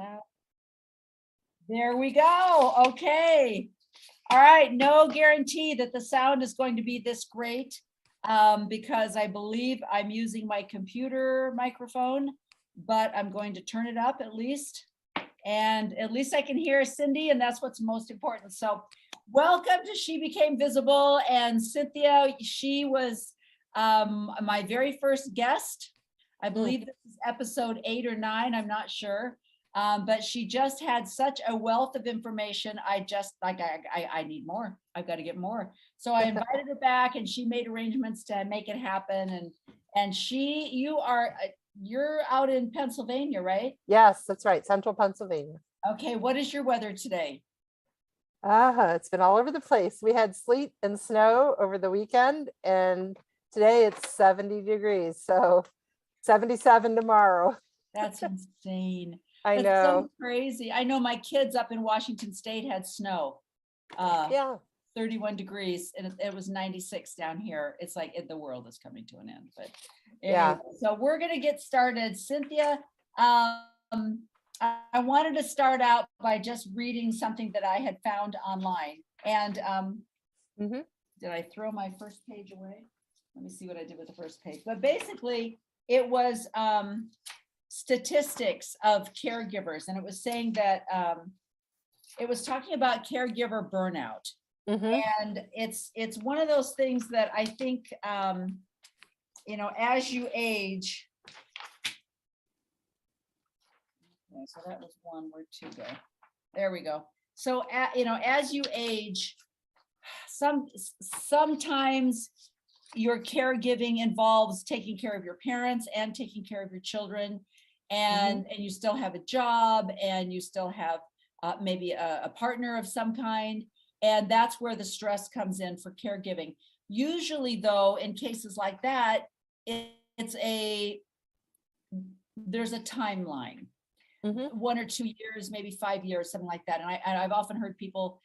loud. There we go. Okay. All right. No guarantee that the sound is going to be this great because I believe I'm using my computer microphone, but I'm going to turn it up at least. And at least I can hear Cindy, and that's what's most important. So welcome to She Became Visible. And Cynthia, she was my very first guest. I believe this is episode 8 or 9, I'm not sure. But she just had such a wealth of information. I just like, I need more. I've got to get more. So I invited her back and she made arrangements to make it happen. And you're out in Pennsylvania, right? Yes, that's right. Central Pennsylvania. Okay. What is your weather today? It's been all over the place. We had sleet and snow over the weekend, and today it's 70 degrees. So 77 tomorrow. That's insane. I That's know. so crazy. I know my kids up in Washington State had snow. Yeah. 31 degrees, and it was 96 down here. It's like the world is coming to an end. But Yeah. anyway, so we're gonna get started. Cynthia, I wanted to start out by just reading something that I had found online. And did I throw my first page away? Let me see what I did with the first page. But basically, it was statistics of caregivers, and it was saying that it was talking about caregiver burnout. And it's one of those things that I think as you age. Okay, so that was one. Where'd 2 go? There we go. So as you age, sometimes your caregiving involves taking care of your parents and taking care of your children, and you still have a job, and you still have maybe a partner of some kind, and that's where the stress comes in for caregiving. Usually, though, in cases like that, there's a timeline, 1 or 2 years, maybe 5 years, something like that. And I've often heard people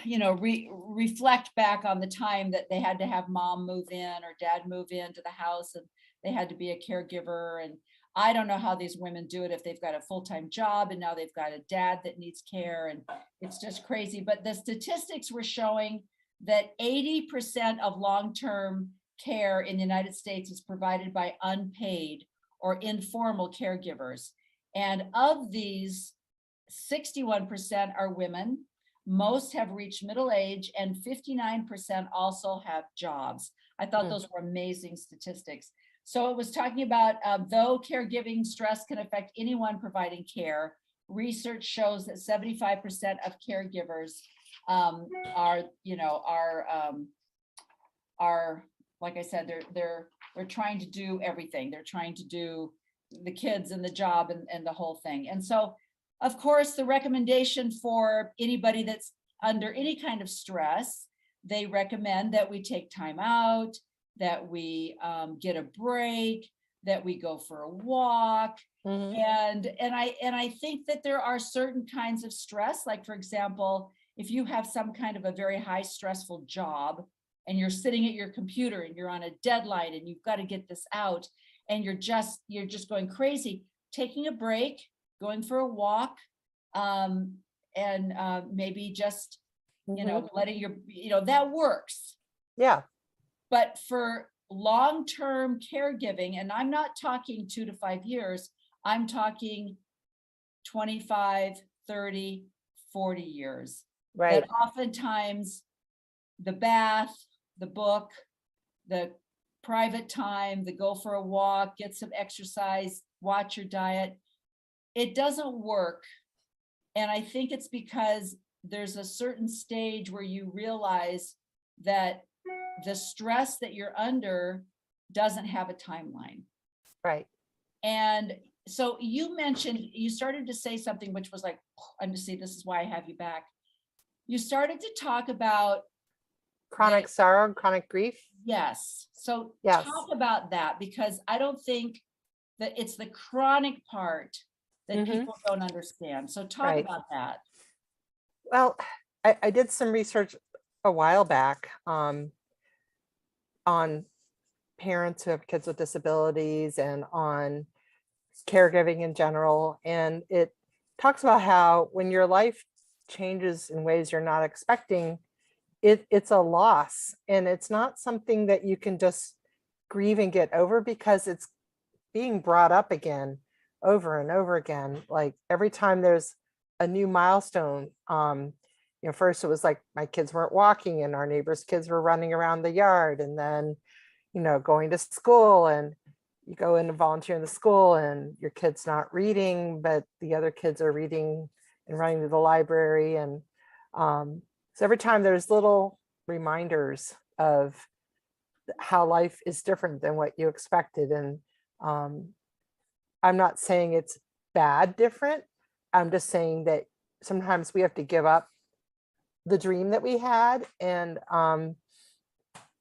reflect back on the time that they had to have mom move in or dad move into the house, and they had to be a caregiver. And I don't know how these women do it if they've got a full-time job and now they've got a dad that needs care, and it's just crazy. But the statistics were showing that 80% of long-term care in the United States is provided by unpaid or informal caregivers. And of these, 61% are women. Most have reached middle age, and 59% also have jobs. I thought those were amazing statistics. So it was talking about, though caregiving stress can affect anyone providing care, research shows that 75% of caregivers are, like I said, they're trying to do everything. They're trying to do the kids and the job and the whole thing. And so, of course, the recommendation for anybody that's under any kind of stress, they recommend that we take time out, that we get a break, that we go for a walk. And I think that there are certain kinds of stress, like, for example, if you have some kind of a very high stressful job and you're sitting at your computer and you're on a deadline and you've got to get this out and you're just going crazy, taking a break, going for a walk, and maybe just letting that works. Yeah. But for long-term caregiving, and I'm not talking 2 to 5 years, I'm talking 25, 30, 40 years. Right. That oftentimes the bath, the book, the private time, the go for a walk, get some exercise, watch your diet, it doesn't work. And I think it's because there's a certain stage where you realize that the stress that you're under doesn't have a timeline. Right. And so you started to say something which was like, this is why I have you back. You started to talk about chronic sorrow, chronic grief. Yes. So yes. Talk about that, because I don't think that it's the chronic part that people don't understand. So talk about that. Well, I did some research a while back on parents who have kids with disabilities and on caregiving in general. And it talks about how when your life changes in ways you're not expecting, it's a loss, and it's not something that you can just grieve and get over, because it's being brought up again over and over again. Like every time there's a new milestone, first it was like my kids weren't walking and our neighbors' kids were running around the yard, and then going to school, and you go in and volunteer in the school and your kid's not reading, but the other kids are reading and running to the library. And so every time there's little reminders of how life is different than what you expected. And I'm not saying it's bad different. I'm just saying that sometimes we have to give up the dream that we had, and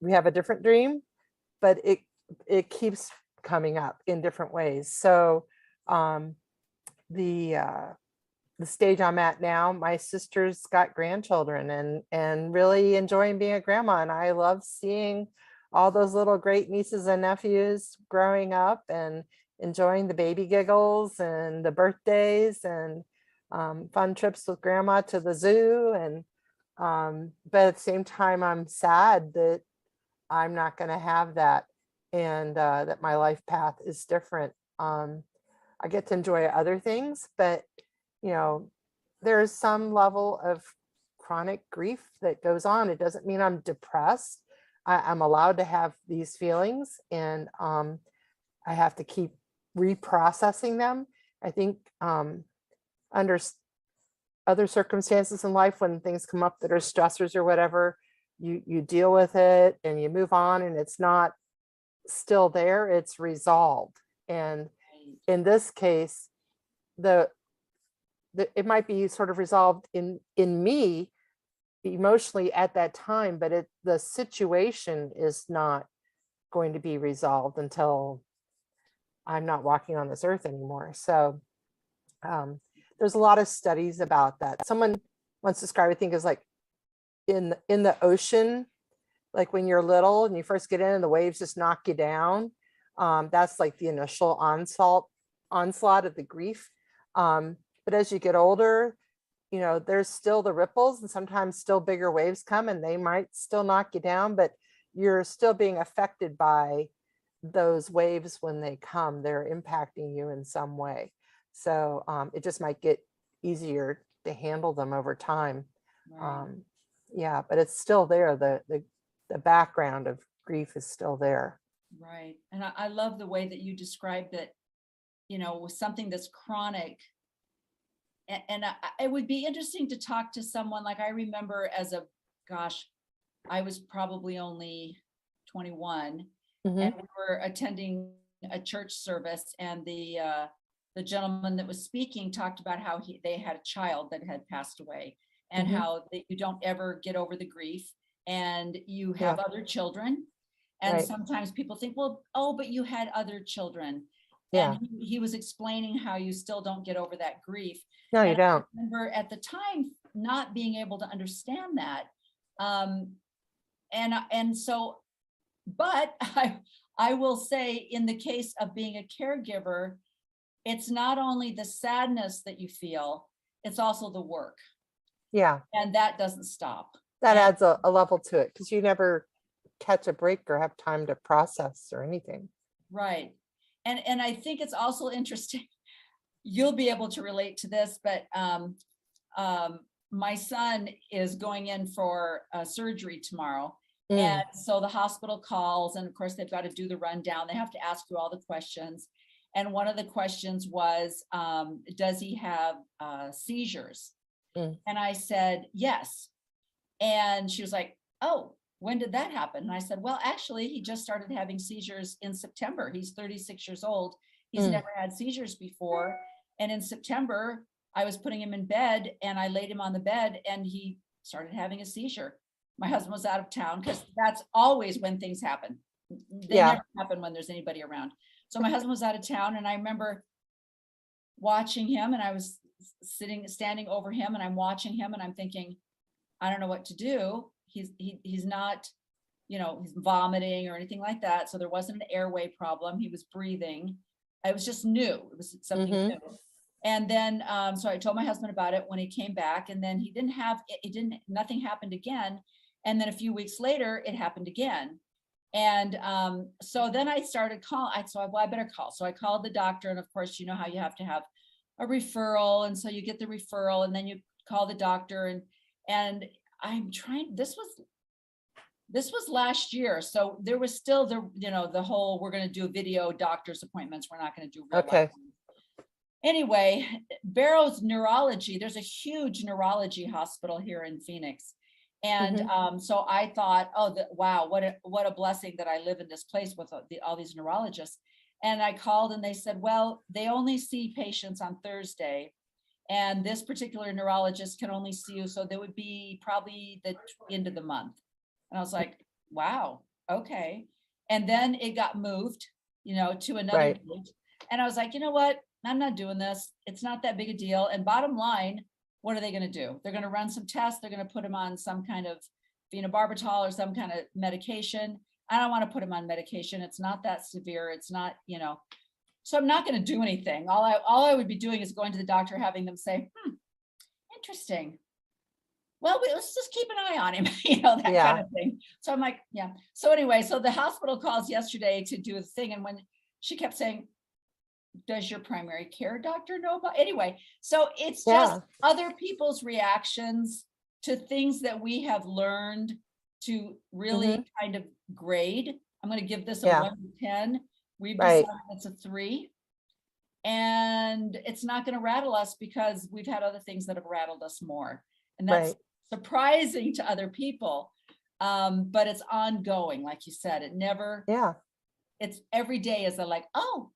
we have a different dream, but it keeps coming up in different ways. So the stage I'm at now, my sister's got grandchildren and really enjoying being a grandma. And I love seeing all those little great nieces and nephews growing up and enjoying the baby giggles and the birthdays and fun trips with grandma to the zoo. And but at the same time, I'm sad that I'm not going to have that, and that my life path is different. I get to enjoy other things, but there's some level of chronic grief that goes on. It doesn't mean I'm depressed. I'm allowed to have these feelings, and I have to keep reprocessing them. I think under other circumstances in life, when things come up that are stressors or whatever, you deal with it and you move on, and it's not still there, it's resolved. And in this case, it might be sort of resolved in me emotionally at that time, but the situation is not going to be resolved until I'm not walking on this earth anymore. So there's a lot of studies about that. Someone once described, I think, as like in the ocean, like when you're little and you first get in and the waves just knock you down. That's like the initial onslaught of the grief. But as you get older, there's still the ripples, and sometimes still bigger waves come and they might still knock you down, but you're still being affected by those waves when they come. They're impacting you in some way. So it just might get easier to handle them over time. Right. Yeah, but it's still there. The background of grief is still there. Right. And I love the way that you described that, with something that's chronic. And it would be interesting to talk to someone. Like, I remember I was probably only 21, Mhm. and we were attending a church service, and the gentleman that was speaking talked about how they had a child that had passed away, and Mhm. how that you don't ever get over the grief, and you Yeah. have other children. And Right. sometimes people think, well, oh, but you had other children. Yeah. And he was explaining how you still don't get over that grief. No, you And I don't. remember at the time not being able to understand that. And so, but I will say, in the case of being a caregiver, it's not only the sadness that you feel, it's also the work. Yeah. And that doesn't stop. That And adds a level to it, because you never catch a break or have time to process or anything. right. And I think it's also interesting. You'll be able to relate to this, but my son is going in for surgery tomorrow. And so the hospital calls, and of course they've got to do the rundown. They have to ask you all the questions. And one of the questions was, does he have seizures? And I said, yes. And she was like, oh, when did that happen? And I said, well, actually, he just started having seizures in September. He's 36 years old. He's never had seizures before. And in September, I was putting him in bed, and I laid him on the bed, and he started having a seizure. My husband was out of town, because that's always when things happen. They Yeah. never happen when there's anybody around. So my husband was out of town, and I remember watching him, and I was standing over him, and I'm watching him, and I'm thinking, I don't know what to do. He's not, he's vomiting or anything like that. So there wasn't an airway problem. He was breathing. It was just new. It was something new. And then, so I told my husband about it when he came back, and then he didn't have, nothing happened again. And then a few weeks later, it happened again. And so then I started calling. Well, I better call. So I called the doctor, and of course, you know how you have to have a referral. And so you get the referral, and then you call the doctor, and I'm trying, this was last year. So there was still the whole, we're going to do video doctor's appointments. We're not going to do real Okay. life ones. Anyway, Barrow's Neurology, there's a huge neurology hospital here in Phoenix. And so I thought, oh, wow, what a blessing that I live in this place with all these neurologists. And I called, and they said, well, they only see patients on Thursday, and this particular neurologist can only see you. So there would be probably the end of the month. And I was like, wow, okay. And then it got moved, to another date. And I was like, you know what? I'm not doing this. It's not that big a deal. And bottom line, what are they going to do? They're going to run some tests. They're going to put him on some kind of phenobarbital or some kind of medication. I don't want to put him on medication. It's not that severe. It's not, so I'm not going to do anything. All I would be doing is going to the doctor, having them say, interesting. Well, let's just keep an eye on him, that kind of thing. So I'm like, yeah. So anyway, so the hospital calls yesterday to do a thing. And when she kept saying, does your primary care doctor know about? Anyway, so it's just other people's reactions to things that we have learned to really kind of grade. I'm going to give this a 1 to 10. We've decided it's a 3. And it's not going to rattle us because we've had other things that have rattled us more. And that's surprising to other people. But it's ongoing. Like you said, it never, it's every day is like, oh,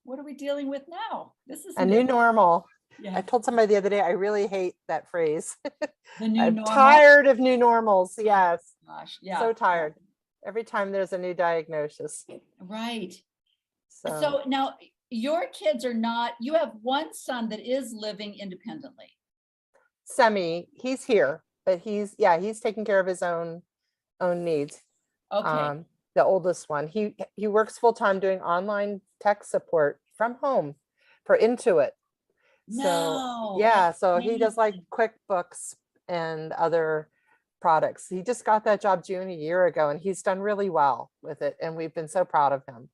what are we dealing with now? This is a new normal. Yeah. I told somebody the other day, I really hate that phrase. The new I'm normal. tired of new normals. Yes. Gosh, yeah. So tired. Every time there's a new diagnosis. Right. So So now your kids are not, you have one son that is living independently. he's here, but he's taking care of his own needs. Okay. The oldest one, he works full-time doing online tech support from home for Intuit. So he does like QuickBooks and other products. He just got that job June a year ago, and he's done really well with it, and we've been so proud of him.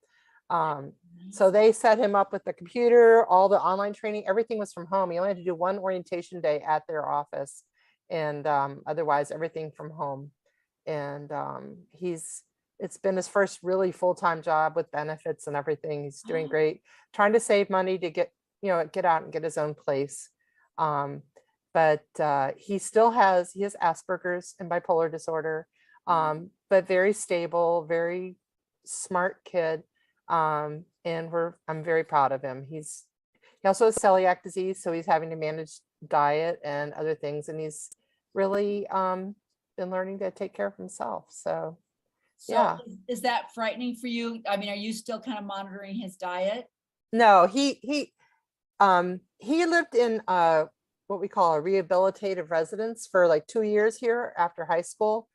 So they set him up with the computer, all the online training, everything was from home. He only had to do one orientation day at their office, and otherwise everything from home. And it's been his first really full-time job with benefits and everything. He's doing great, trying to save money to get out and get his own place. But he has Asperger's and bipolar disorder, but very stable, very smart kid. And I'm very proud of him. He also has celiac disease, so he's having to manage diet and other things. And he's really been learning to take care of himself. So is that frightening for you? I mean, are you still kind of monitoring his diet? No, he lived in what we call a rehabilitative residence for like 2 years here after high school,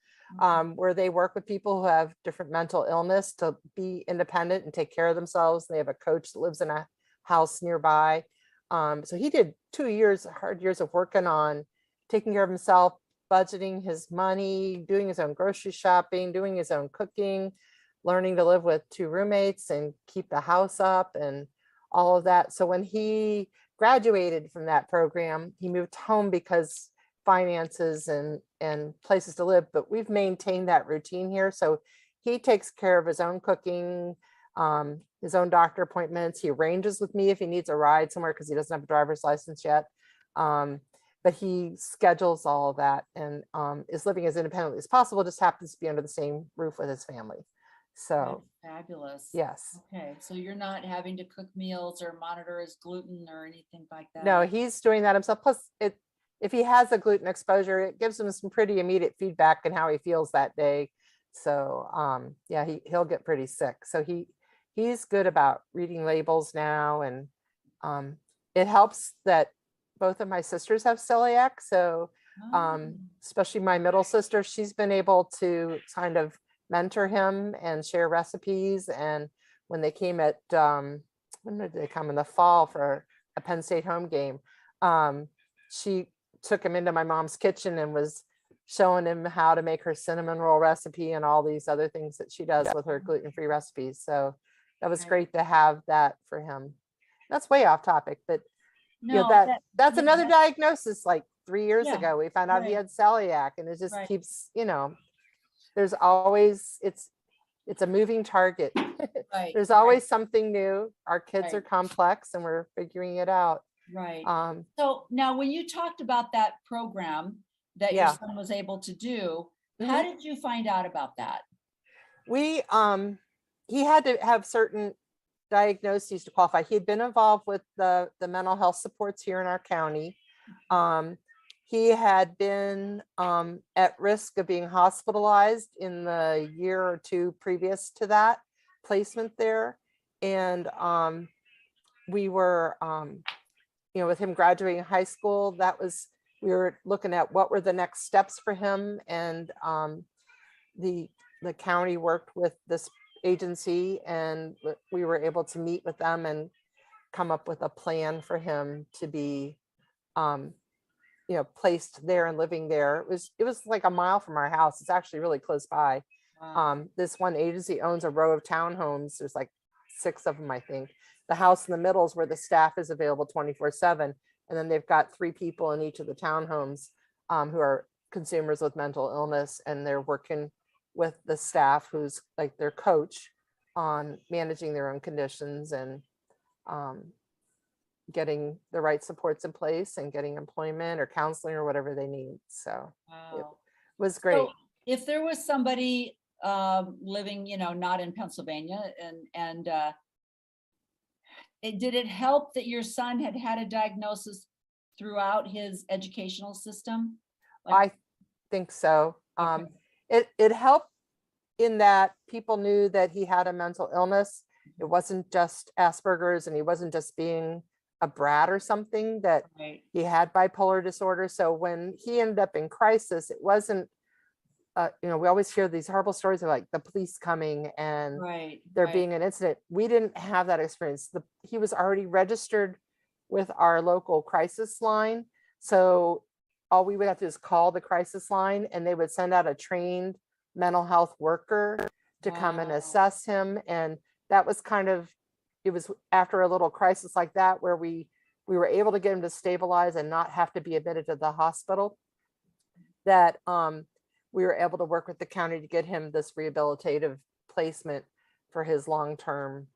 where they work with people who have different mental illness to be independent and take care of themselves. They have a coach that lives in a house nearby. So he did 2 years, hard years of working on taking care of himself, budgeting his money, doing his own grocery shopping, doing his own cooking, learning to live with 2 roommates and keep the house up and all of that. So when he graduated from that program, he moved home because finances and places to live, but we've maintained that routine here. So he takes care of his own cooking, his own doctor appointments. He arranges with me if he needs a ride somewhere because he doesn't have a driver's license yet. But he schedules all of that and is living as independently as possible, just happens to be under the same roof with his family. So that's fabulous. Yes. Okay. So you're not having to cook meals or monitor his gluten or anything like that? No, he's doing that himself. Plus, if he has a gluten exposure, it gives him some pretty immediate feedback in how he feels that day. So he'll get pretty sick. So he's good about reading labels now. And it helps that both of my sisters have celiac. So especially my middle sister, she's been able to kind of mentor him and share recipes. And when they came when did they come in the fall for a Penn State home game. She took him into my mom's kitchen and was showing him how to make her cinnamon roll recipe and all these other things that she does with her gluten-free recipes. So that was Right. great to have that for him. That's way off topic, but No, that's yeah, another diagnosis. Like 3 years Yeah, ago, we found out he right. had celiac, and it just Right. keeps, there's always, it's a moving target. Right, There's right, always something new. Our kids are right. complex and we're figuring it out. Right. Um, So now when you talked about that program that your yeah. son was able to do, how Mhm. did you find out about that? We, he had to have certain diagnoses to qualify. He had been involved with the mental health supports here in our county. He had been at risk of being hospitalized in the year or two previous to that placement there. And we were, with him graduating high school, we were looking at what were the next steps for him. And the county worked with this agency, and we were able to meet with them and come up with a plan for him to be placed there and living there. It was like a mile from our house. It's actually really close by. Wow. This one agency owns a row of townhomes. There's like 6 of them, I think. The house in the middle is where the staff is available 24/7. And then they've got 3 people in each of the townhomes who are consumers with mental illness, and they're working with the staff who's like their coach on managing their own conditions and getting the right supports in place and getting employment or counseling or whatever they need. So it Wow. was great. So if there was somebody living, not in Pennsylvania and did it help that your son had had a diagnosis throughout his educational system? Like, I think so. okay, It helped in that people knew that he had a mental illness. It wasn't just Asperger's, and he wasn't just being a brat or something, that right, he had bipolar disorder. So when he ended up in crisis, it wasn't, we always hear these horrible stories of like the police coming and right, there right. being an incident. We didn't have that experience. He was already registered with our local crisis line. So all we would have to do is call the crisis line, and they would send out a trained mental health worker to come and Wow. assess him. And that was it was after a little crisis like that where we were able to get him to stabilize and not have to be admitted to the hospital, that we were able to work with the county to get him this rehabilitative placement for his long-term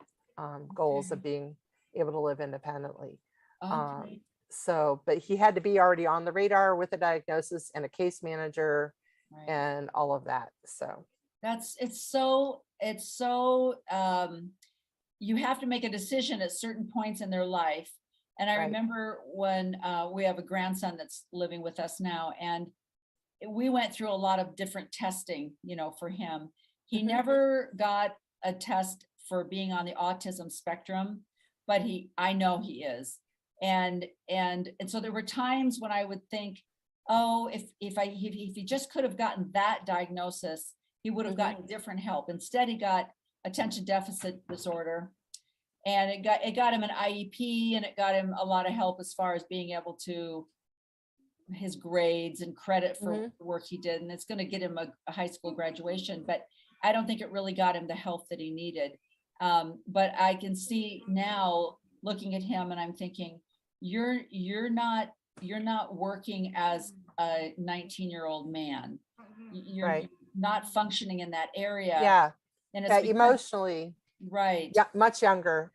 goals of Okay. being able to live independently. Okay. So, but he had to be already on the radar with a diagnosis and a case manager Right. and all of that. So It's so you have to make a decision at certain points in their life. And I right. remember when we have a grandson that's living with us now, and we went through a lot of different testing, for him. He Mhm. never got a test for being on the autism spectrum, but I know he is. And so there were times when I would think, oh, if he just could have gotten that diagnosis, he would have Mhm. gotten different help. Instead, he got attention deficit disorder, and it got him an IEP, and it got him a lot of help as far as being able to his grades and credit for Mhm. the work he did, and it's going to get him a high school graduation, but I don't think it really got him the help that he needed. But I can see now looking at him, and I'm thinking, you're not working as a 19-year-old man. You're Right. not functioning in that area, Yeah. and it's Yeah. because, Emotionally, right. yeah, much younger.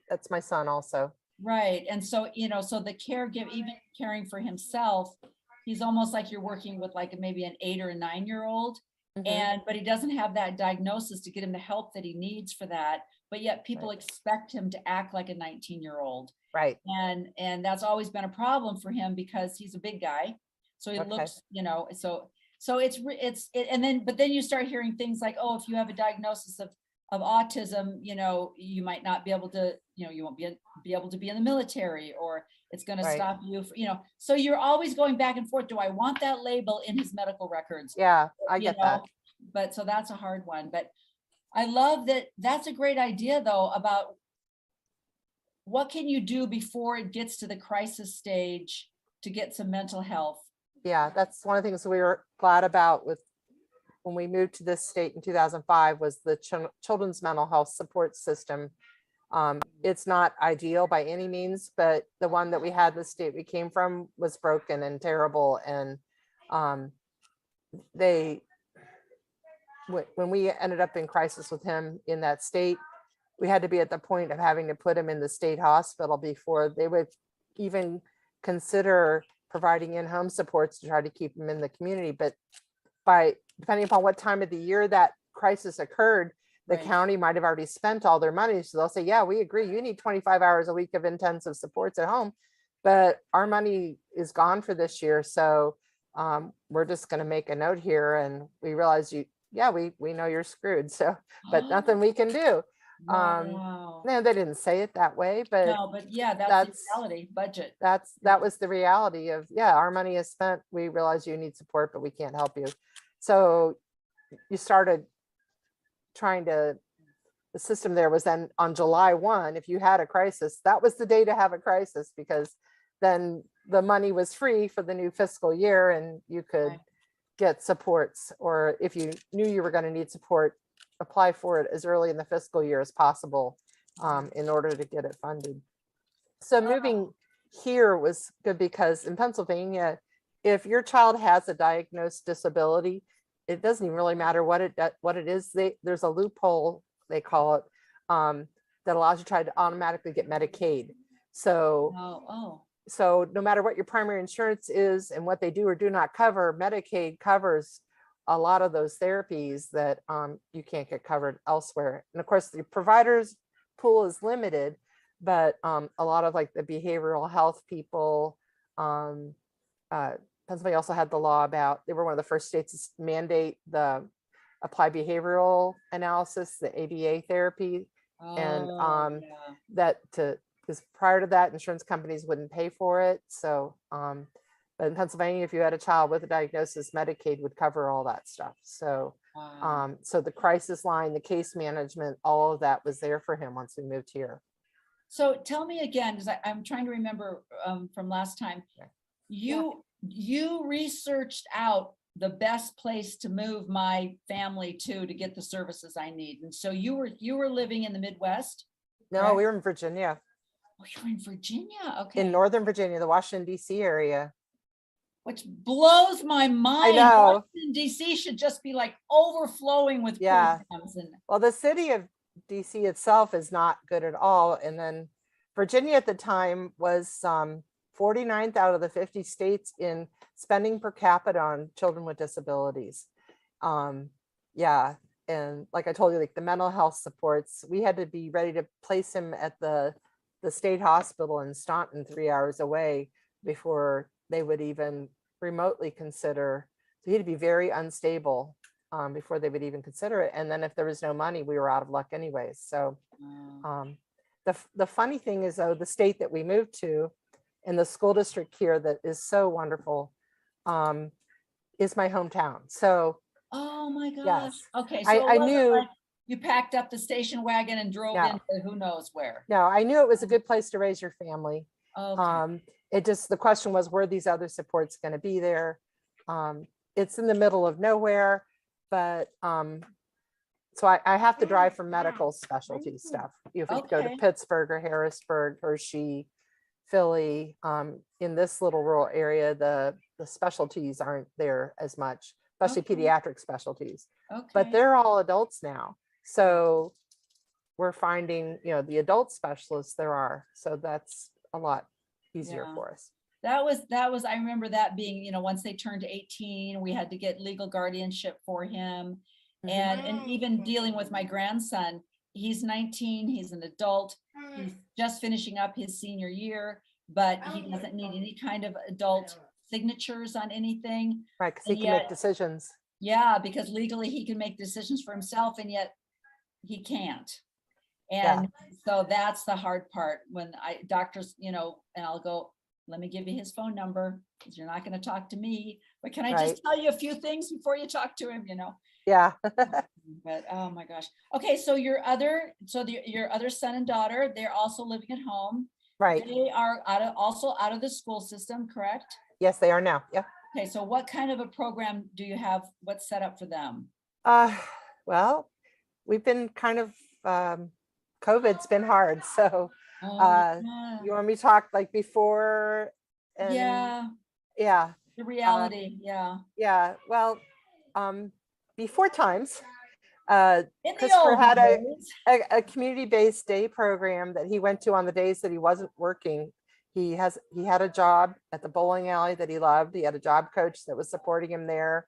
That's my son also. Right. And so, so the caregiver, even caring for himself, he's almost like you're working with like maybe an 8 or a 9-year-old. Mhm. But he doesn't have that diagnosis to get him the help that he needs for that. But yet people Right. expect him to act like a 19-year-old. Right. And that's always been a problem for him because he's a big guy. So he Okay. looks, so and then, but then you start hearing things like, oh, if you have a diagnosis of autism, you might not be able to, you won't be able to be in the military, or it's going to Right. stop you, so you're always going back and forth. Do I want that label in his medical records? Yeah, I get that. But so that's a hard one. But I love that. That's a great idea though, about what can you do before it gets to the crisis stage to get some mental health? Yeah, that's one of the things we were glad about with when we moved to this state in 2005 was the children's mental health support system. It's not ideal by any means, but the one that we had, the state we came from, was broken and terrible. And when we ended up in crisis with him in that state, we had to be at the point of having to put him in the state hospital before they would even consider providing in-home supports to try to keep him in the community. But depending upon what time of the year that crisis occurred, the Right. county might have already spent all their money. So they'll say, yeah, we agree, you need 25 hours a week of intensive supports at home, but our money is gone for this year. So we're just going to make a note here. And we realize we know you're screwed. So, but nothing we can do. Wow. No, they didn't say it that way, but No, but yeah, that's the reality, budget. that was the reality of, yeah, our money is spent. We realize you need support, but we can't help you. So you started the system there was then on July 1, if you had a crisis, that was the day to have a crisis, because then the money was free for the new fiscal year and you could Right. get supports, or if you knew you were going to need support, apply for it as early in the fiscal year as possible in order to get it funded. So moving here was good because in Pennsylvania, if your child has a diagnosed disability, it doesn't even really matter what it is. There's a loophole, they call it, that allows you to try to automatically get Medicaid. So no matter what your primary insurance is and what they do or do not cover, Medicaid covers a lot of those therapies that you can't get covered elsewhere. And of course, the providers pool is limited, but a lot of like the behavioral health people, Pennsylvania also had the law about, they were one of the first states to mandate the applied behavioral analysis, the ABA therapy. And because prior to that, insurance companies wouldn't pay for it. So, but in Pennsylvania, if you had a child with a diagnosis, Medicaid would cover all that stuff. So, so the crisis line, the case management, all of that was there for him once we moved here. So tell me again, because I'm trying to remember from last time, you researched out the best place to move my family to get the services I need. And so you were living in the Midwest? No, correct? we were in Virginia. Oh, you're in Virginia. Okay. In Northern Virginia, the Washington, D.C. area. Which blows my mind. I know. Washington, D.C. should just be like overflowing with programs. And well, the city of D.C. itself is not good at all. And then Virginia at the time was 49th out of the 50 states in spending per capita on children with disabilities. And like I told you, like the mental health supports, we had to be ready to place him at the state hospital in Staunton 3 hours away before they would even remotely consider. So he had to be very unstable before they would even consider it. And then if there was no money, we were out of luck anyways. So the funny thing is, though, the state that we moved to and the school district here that is so wonderful is my hometown. So oh my gosh. yes. Okay. So I knew like you packed up the station wagon and drove into who knows where. No, I knew it was a good place to raise your family. Okay. It just, the question was, were these other supports going to be there? It's in the middle of nowhere, but so I have to drive for medical specialty stuff. If we go to Pittsburgh or Harrisburg, Hershey, Philly, in this little rural area, the specialties aren't there as much, especially pediatric specialties. But they're all adults now. So we're finding, the adult specialists there are. So that's a lot easier for us. That was, I remember that being, once they turned 18, we had to get legal guardianship for him. And even dealing with my grandson, he's 19, he's an adult, he's just finishing up his senior year, but he doesn't need any kind of adult signatures on anything. Right, because he can make decisions. Yeah, because legally he can make decisions for himself, and yet he can't. And so that's the hard part when doctors, and I'll go, let me give you his phone number, because you're not going to talk to me, but can I Right. just tell you a few things before you talk to him, you know? Yeah. But oh my gosh. Okay, so your other son and daughter, they're also living at home. Right. They are also out of the school system, correct? Yes, they are now. Yeah. Okay, so what kind of a program do you have? What's set up for them? Uh, well, we've been kind of, COVID's been hard. So, Oh, yeah. you want me to talk like before and Yeah, yeah, the uh, reality, yeah. yeah. Well, before times, uh, In the Christopher old had days. a community-based day program that he went to on the days that he wasn't working. He had a job at the bowling alley that he loved. He had a job coach that was supporting him there.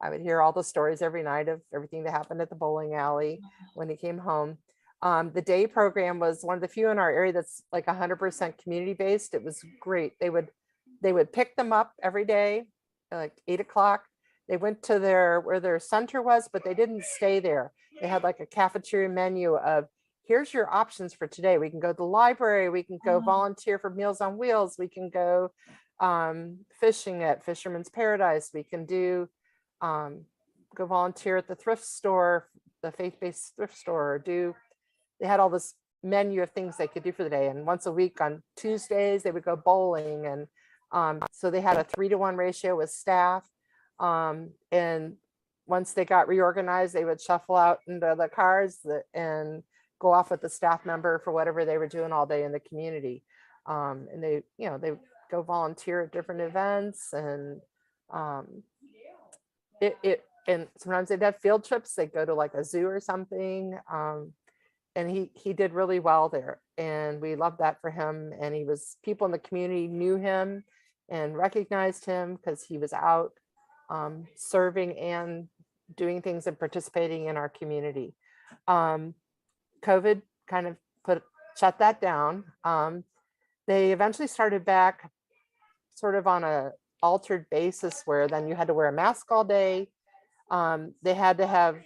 I would hear all the stories every night of everything that happened at the bowling alley when he came home. The day program was one of the few in our area that's like 100% community-based. It was great. They would pick them up every day, like 8 o'clock. They went to where their center was, but they didn't stay there. They had like a cafeteria menu of, here's your options for today. We can go to the library. We can go volunteer for Meals on Wheels. We can go fishing at Fisherman's Paradise. We can do go volunteer at the thrift store, the faith-based thrift store, or they had all this menu of things they could do for the day. And once a week on Tuesdays, they would go bowling. And so they had a 3-to-1 ratio with staff. And once they got reorganized, they would shuffle out into the cars and go off with the staff member for whatever they were doing all day in the community. And they go volunteer at different events, and and sometimes they'd have field trips. They'd go to like a zoo or something. And he did really well there, and we loved that for him. And people in the community knew him and recognized him because he was out serving and doing things and participating in our community. COVID kind of shut that down. They eventually started back sort of on a altered basis, where then you had to wear a mask all day. They had to have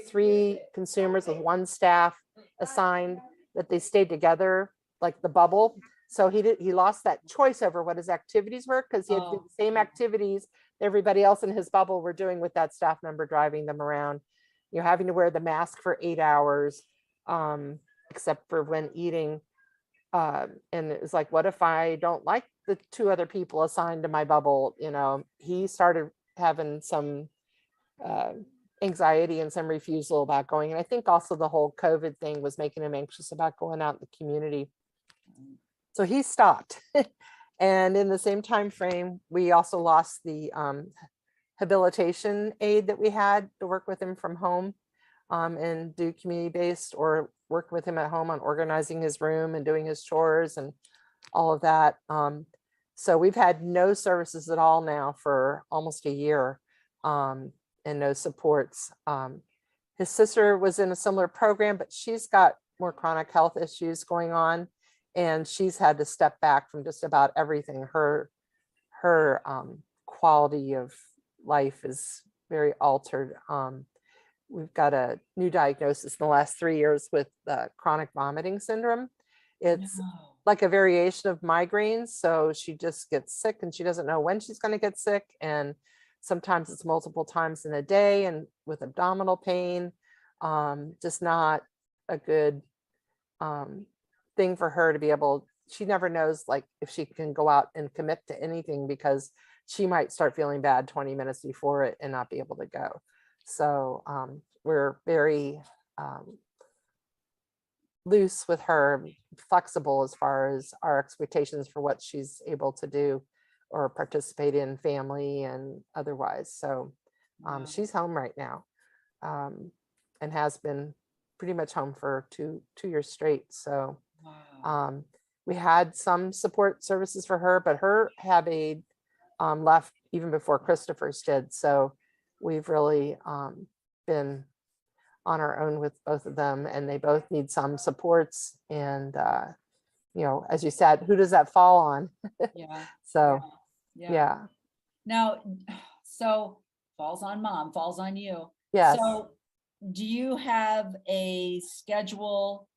3 consumers with 1 staff assigned, that they stayed together like the bubble. So he lost that choice over what his activities were, because he had to do the same activities everybody else in his bubble were doing with that staff member driving them around. You're having to wear the mask for 8 hours, except for when eating. And it was like, what if I don't like the 2 other people assigned to my bubble? He started having some anxiety and some refusal about going. And I think also the whole COVID thing was making him anxious about going out in the community. So he stopped. And in the same time frame, we also lost the habilitation aide that we had to work with him from home, and do community-based or work with him at home on organizing his room and doing his chores and all of that. So we've had no services at all now for almost a year, and no supports. His sister was in a similar program, but she's got more chronic health issues going on, and she's had to step back from just about everything. Her quality of life is very altered. We've got a new diagnosis in the last 3 years with chronic vomiting syndrome. It's like a variation of migraines. So she just gets sick and she doesn't know when she's going to get sick. And sometimes it's multiple times in a day, and with abdominal pain. Just not a good thing for her to be able. She never knows like if she can go out and commit to anything, because she might start feeling bad 20 minutes before it and not be able to go. So we're very loose with her, flexible as far as our expectations for what she's able to do or participate in, family and otherwise. So she's home right now, and has been pretty much home for two years straight. So we had some support services for her, but her hab aide left even before Christopher's did. So we've really been on our own with both of them, and they both need some supports. And as you said, who does that fall on? Yeah. So Yeah. Now, so falls on mom, falls on you. Yes. So do you have a schedule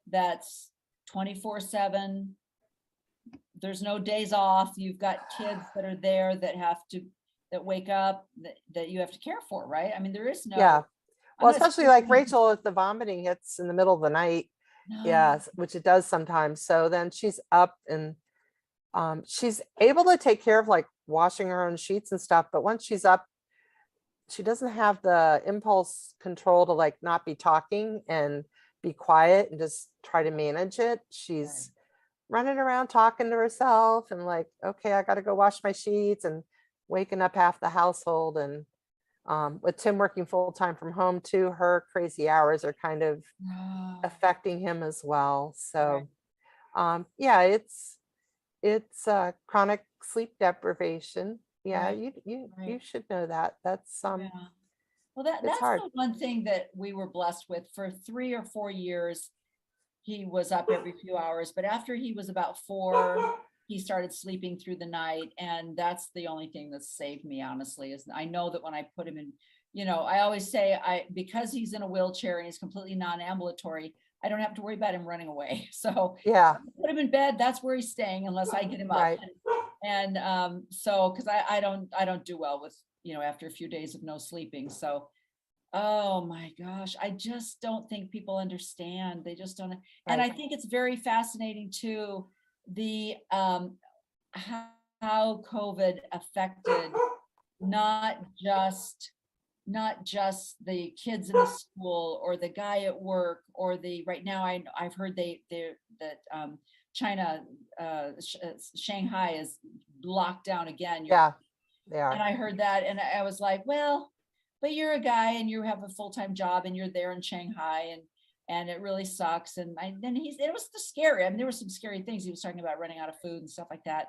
that's 24/7 there's no days off. You've got kids that are there that wake up, that you have to care for, right? I mean, there is no. Yeah. I'm Well, not especially like saying- Rachel, if the vomiting hits in the middle of the night, No. yes, which it does sometimes. So then she's up and she's able to take care of like washing her own sheets and stuff. But once she's up, she doesn't have the impulse control to like not be talking and be quiet and just try to manage it. She's running around talking to herself and like, okay, I got to go wash my sheets, and waking up half the household. And with Tim working full time from home too, her crazy hours are kind of No. affecting him as well. Right. So yeah, it's chronic sleep deprivation. Yeah, Right. you Right. should know that. That's Yeah. Well, it's that's hard. the one thing that we were blessed with for 3 or 4 years. He was up every few hours, but after he was about 4, he started sleeping through the night. And that's the only thing that saved me, honestly, is I know that when I put him in, I always say because he's in a wheelchair and he's completely non-ambulatory, I don't have to worry about him running away. So Yeah, put him in bed, that's where he's staying unless I get him up. right. And so, because I don't do well with, after a few days of no sleeping. So, oh my gosh, I just don't think people understand. They just don't. And I Right. think it's very fascinating too, the how COVID affected not just the kids in the school or the guy at work or right now I've heard that China, Shanghai is locked down again. Yeah, they And are. I heard that and I was like, well, but you're a guy and you have a full-time job and you're there in Shanghai and it really sucks. And it was scary. I mean, there were some scary things. He was talking about running out of food and stuff like that.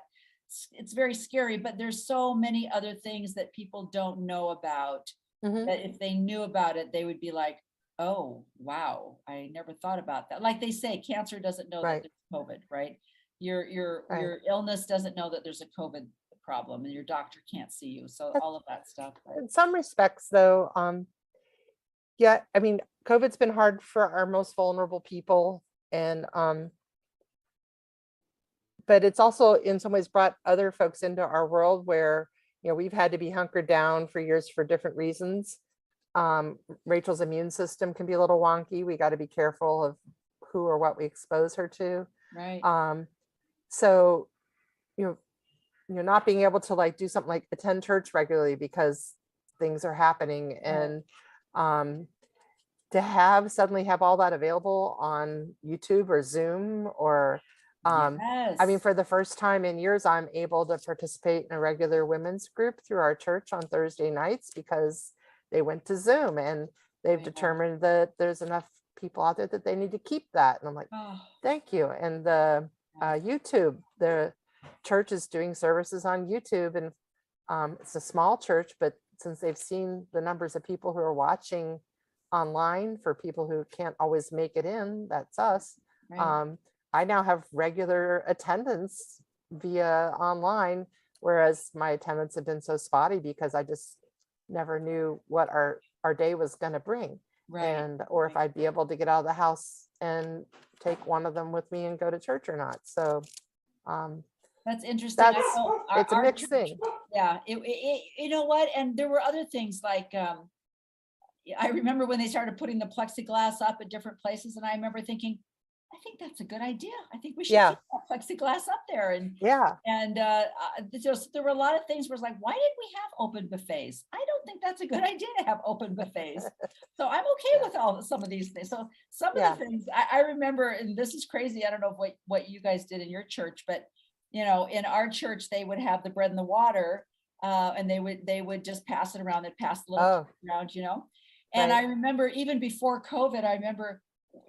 It's very scary, but there's so many other things that people don't know about, Mhm. that if they knew about it, they would be like, oh, wow, I never thought about that. Like they say, cancer doesn't know that Right, there's COVID, right? Your right. illness doesn't know that there's a COVID problem and your doctor can't see you. So But all of that stuff. But in some respects though, yeah, I mean, COVID's been hard for our most vulnerable people, and but it's also in some ways brought other folks into our world where, we've had to be hunkered down for years for different reasons. Rachel's immune system can be a little wonky. We got to be careful of who or what we expose her to. right. So, not being able to like do something like attend church regularly because things are happening, and to suddenly have all that available on YouTube or Zoom or I mean, Yes. for the first time in years, I'm able to participate in a regular women's group through our church on Thursday nights because they went to Zoom, and they've Yeah. determined that there's enough people out there that they need to keep that. And I'm like, Oh, thank you. And the YouTube, the church is doing services on YouTube, and it's a small church, but since they've seen the numbers of people who are watching online, for people who can't always make it in, that's us. right. I now have regular attendance via online, whereas my attendance had been so spotty because I just never knew what our day was going to bring, Right. and or if I'd be able to get out of the house and take one of them with me and go to church or not. So That's interesting. it's a our mixed church, thing. yeah, you know what? And there were other things like, I remember when they started putting the plexiglass up at different places, and I remember thinking, I think that's a good idea. I think we should Yeah, keep that plexiglass up there. yeah. And there were a lot of things where it's like, why didn't we have open buffets? I don't think that's a good idea to have open buffets. So I'm okay with some of these things. So some of Yeah. the things I remember, and this is crazy. I don't know what you guys did in your church, but in our church, they would have the bread and the water, and they would just pass it around. They'd pass the little Oh, cups around. And I right. remember even before COVID, I remember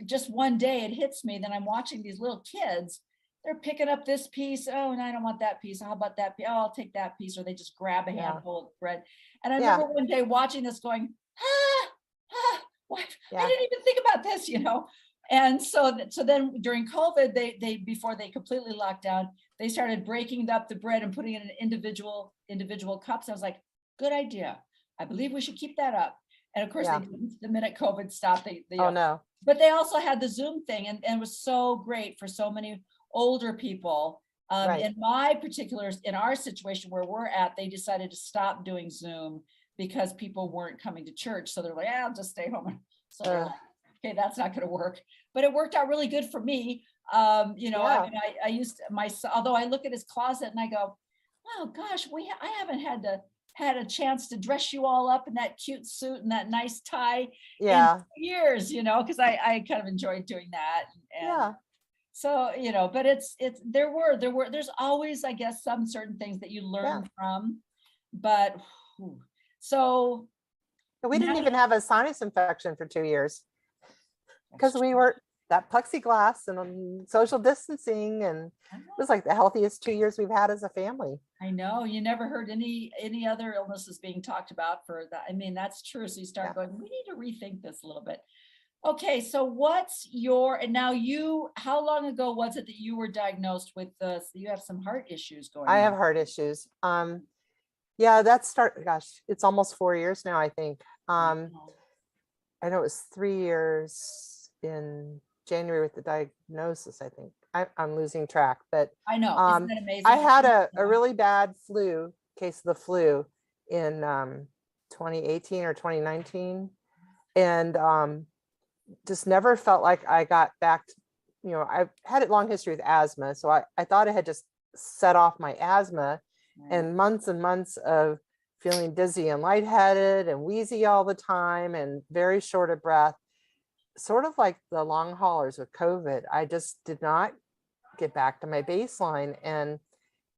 just one day it hits me that I'm watching these little kids. They're picking up this piece. Oh, and I don't want that piece. How about that piece? Oh, I'll take that piece. Or they just grab a Yeah. handful of bread. And I Yeah. remember one day watching this going, what? I Yeah. didn't even think about this, And so then during COVID, they before they completely locked down, they started breaking up the bread and putting it in individual cups. I was like, good idea. I believe we should keep that up. And of course, Yeah. the minute COVID stopped, Oh, no. but they also had the Zoom thing, and it was so great for so many older people Right. In our situation where we're at, they decided to stop doing Zoom because people weren't coming to church. So they're like, I'll just stay home. So we're like, okay, that's not going to work. But it worked out really good for me. I mean, I used my, although I look at his closet and I go, oh gosh, I haven't had a chance to dress you all up in that cute suit and that nice tie in years, because I kind of enjoyed doing that. And so, but there's always, I guess, some certain things that you learn from, but so. We didn't even have a sinus infection for 2 years because we were that plexiglass and social distancing, and it was like the healthiest 2 years we've had as a family. I know, you never heard any other illnesses being talked about for that. I mean, that's true. So you start going, we need to rethink this a little bit. Okay, so how long ago was it that you were diagnosed with you have some heart issues going on? I have heart issues. Gosh, it's almost 4 years now, I think. I know it was 3 years in January with the diagnosis, I think. I'm losing track, but I know. Isn't that amazing? I had a really bad case of the flu in 2018 or 2019, and just never felt like I got back to, I've had a long history with asthma, so I thought I had just set off my asthma, and months of feeling dizzy and lightheaded and wheezy all the time and very short of breath, sort of like the long haulers with COVID. I just did not get back to my baseline, and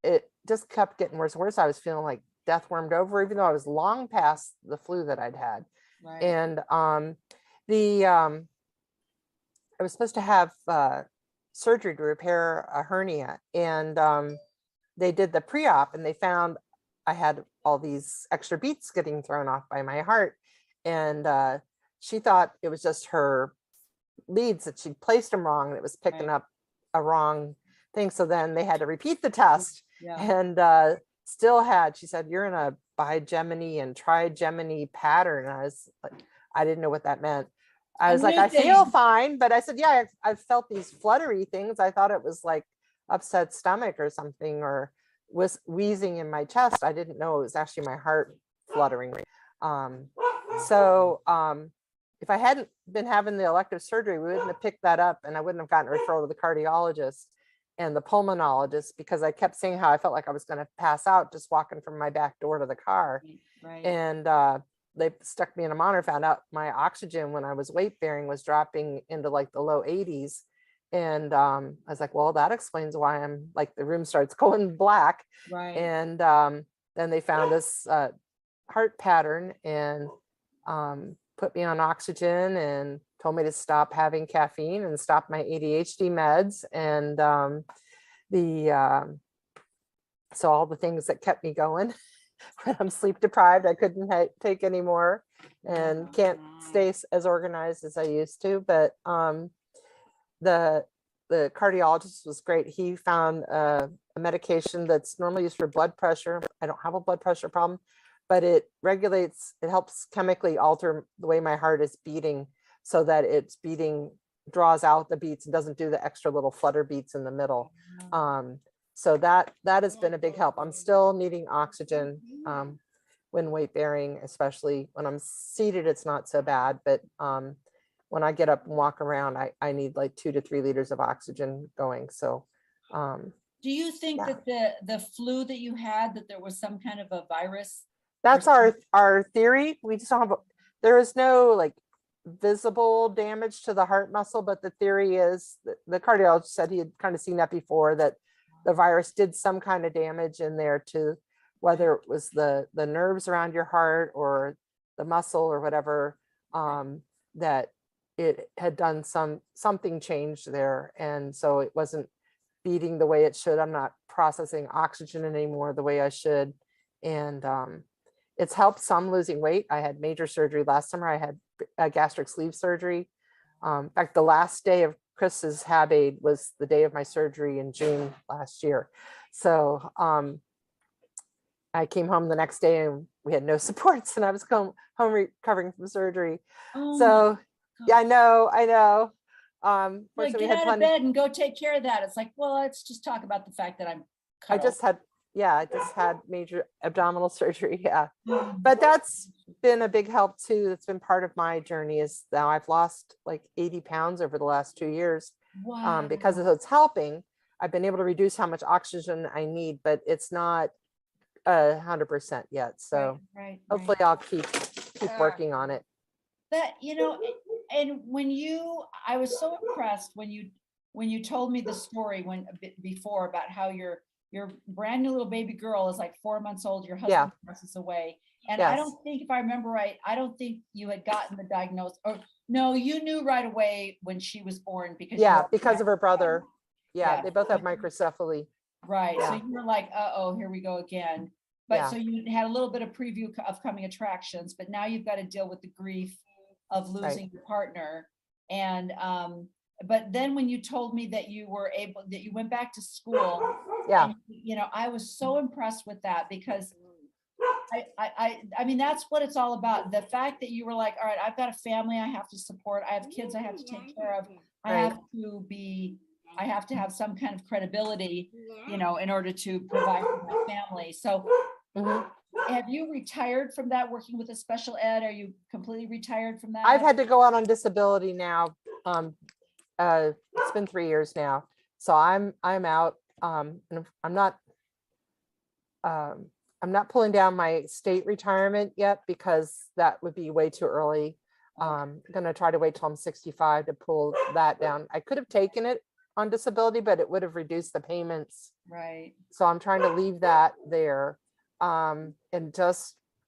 it just kept getting worse and worse. I was feeling like death wormed over, even though I was long past the flu that I'd had. Right. And I was supposed to have surgery to repair a hernia, and they did the pre-op, and they found I had all these extra beats getting thrown off by my heart, and she thought it was just her leads, that she placed them wrong and it was picking up a wrong thing. So then they had to repeat the test, and she said, you're in a bigeminy and trigeminy pattern. And I was like, I didn't know what that meant. I was like, I feel fine, but I said, I've felt these fluttery things. I thought it was like upset stomach or something, or was wheezing in my chest. I didn't know it was actually my heart fluttering. If I hadn't been having the elective surgery, we wouldn't have picked that up, and I wouldn't have gotten a referral to the cardiologist and the pulmonologist, because I kept saying how I felt like I was going to pass out just walking from my back door to the car. Right. And they stuck me in a monitor, found out my oxygen when I was weight bearing was dropping into like the low 80s. And I was like, well, that explains why I'm like, the room starts going black. Right. And then they found this heart pattern and put me on oxygen and told me to stop having caffeine and stop my ADHD meds. And so all the things that kept me going when I'm sleep deprived, I couldn't take anymore, and can't stay as organized as I used to. But the cardiologist was great. He found a medication that's normally used for blood pressure. I don't have a blood pressure problem, but it helps chemically alter the way my heart is beating, so that it's beating, draws out the beats and doesn't do the extra little flutter beats in the middle. So that has been a big help. I'm still needing oxygen when weight bearing, especially when I'm seated, it's not so bad, but when I get up and walk around, I need like 2 to 3 liters of oxygen going. So do you think that the flu that you had, that there was some kind of a virus? That's our theory. We just don't have there is no like visible damage to the heart muscle, but the theory is that the cardiologist said he had kind of seen that before, that the virus did some kind of damage in there, to whether it was the nerves around your heart or the muscle or whatever, that it had done something changed there. And so it wasn't beating the way it should. I'm not processing oxygen anymore the way I should. And it's helped some losing weight. I had major surgery last summer. I had a gastric sleeve surgery. In fact, the last day of Chris's hab aid was the day of my surgery in June last year. So I came home the next day and we had no supports, and I was home recovering from surgery. So yeah, I know. Like, Fortunately, we get had out of plenty. bed and go take care of that. It's like, well, let's just talk about the fact that I'm I cut just had, yeah, I just had major abdominal surgery. Yeah. off. But that's been a big help too. It's been part of my journey is now I've lost like 80 pounds over the last 2 years. Wow. Because it's helping. I've been able to reduce how much oxygen I need, but it's not 100% yet. So Right. hopefully I'll keep working on it. That, and I was so impressed when you told me the story a bit before about how your brand new little baby girl is like 4 months old, your husband passes away. And I Yes. don't think, if I remember right, I don't think you had gotten the diagnosis, or no, you knew right away when she was born because Because of her brother. Yeah. They both have microcephaly. Right. So Yeah. you were like, uh-oh, here we go again. But Yeah. so you had a little bit of preview of coming attractions, but now you've got to deal with the grief of losing your partner. And but then when you told me that you went back to school, Yeah. and, I was so impressed with that, because I mean, that's what it's all about. The fact that you were like, all right, I've got a family I have to support, I have kids I have to take care of, I have to have some kind of credibility, in order to provide for my family. So have you retired from that, working with a special ed? Are you completely retired from that? I've had to go out on disability now. It's been 3 years now. So I'm out. And I'm not pulling down my state retirement yet because that would be way too early. I'm going to try to wait till I'm 65 to pull that down. I could have taken it on disability, but it would have reduced the payments. Right. So I'm trying to leave that there. And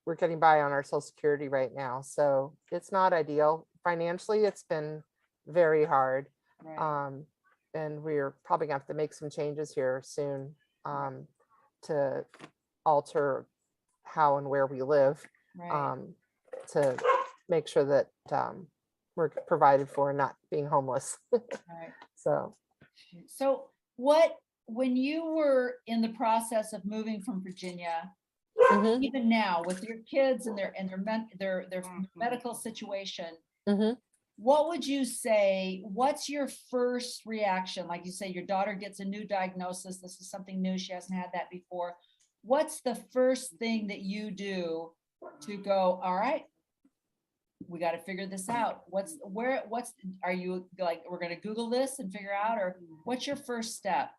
we're getting by on our Social Security right now. So it's not ideal. Financially, it's been very hard. Right. And we're probably gonna have to make some changes here soon to alter how and where we live, Right. to make sure that we're provided for, not being homeless. Right. So When you were in the process of moving from Virginia, even now with your kids and their medical situation, what would you say? What's your first reaction? Like you say, your daughter gets a new diagnosis. This is something new. She hasn't had that before. What's the first thing that you do to go, all right, we got to figure this out? Are you like, we're going to Google this and figure out, or what's your first step?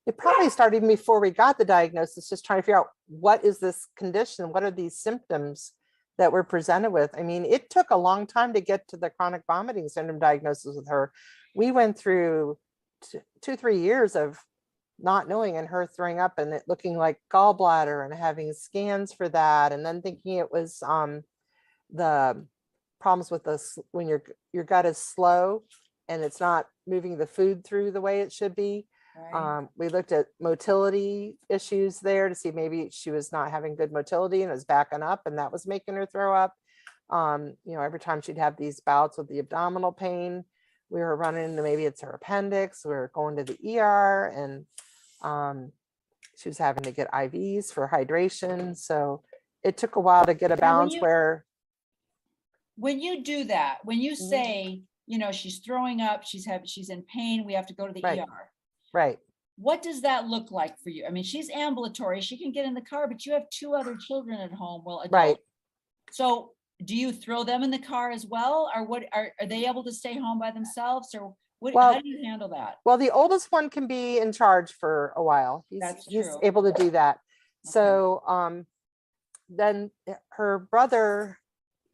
It probably started before we got the diagnosis, just trying to figure out what is this condition? What are these symptoms that we're presented with? I mean, it took a long time to get to the chronic vomiting syndrome diagnosis with her. We went through 2-3 years of not knowing, and her throwing up and it looking like gallbladder and having scans for that. And then thinking it was the problems with this, when your gut is slow and it's not moving the food through the way it should be. Right. We looked at motility issues there to see maybe she was not having good motility and was backing up, and that was making her throw up. Every time she'd have these bouts with the abdominal pain, we were running into maybe it's her appendix. We were going to the ER, and she was having to get IVs for hydration. So it took a while to get a balance where. When you do that, when you say, she's throwing up, she's in pain, we have to go to the ER. Right. What does that look like for you? I mean, she's ambulatory, she can get in the car, but you have 2 other children at home. Well, adults. Right. So do you throw them in the car as well? Or what are they able to stay home by themselves, or how do you handle that? Well, the oldest one can be in charge for a while. He's able to do that. Okay. So then her brother,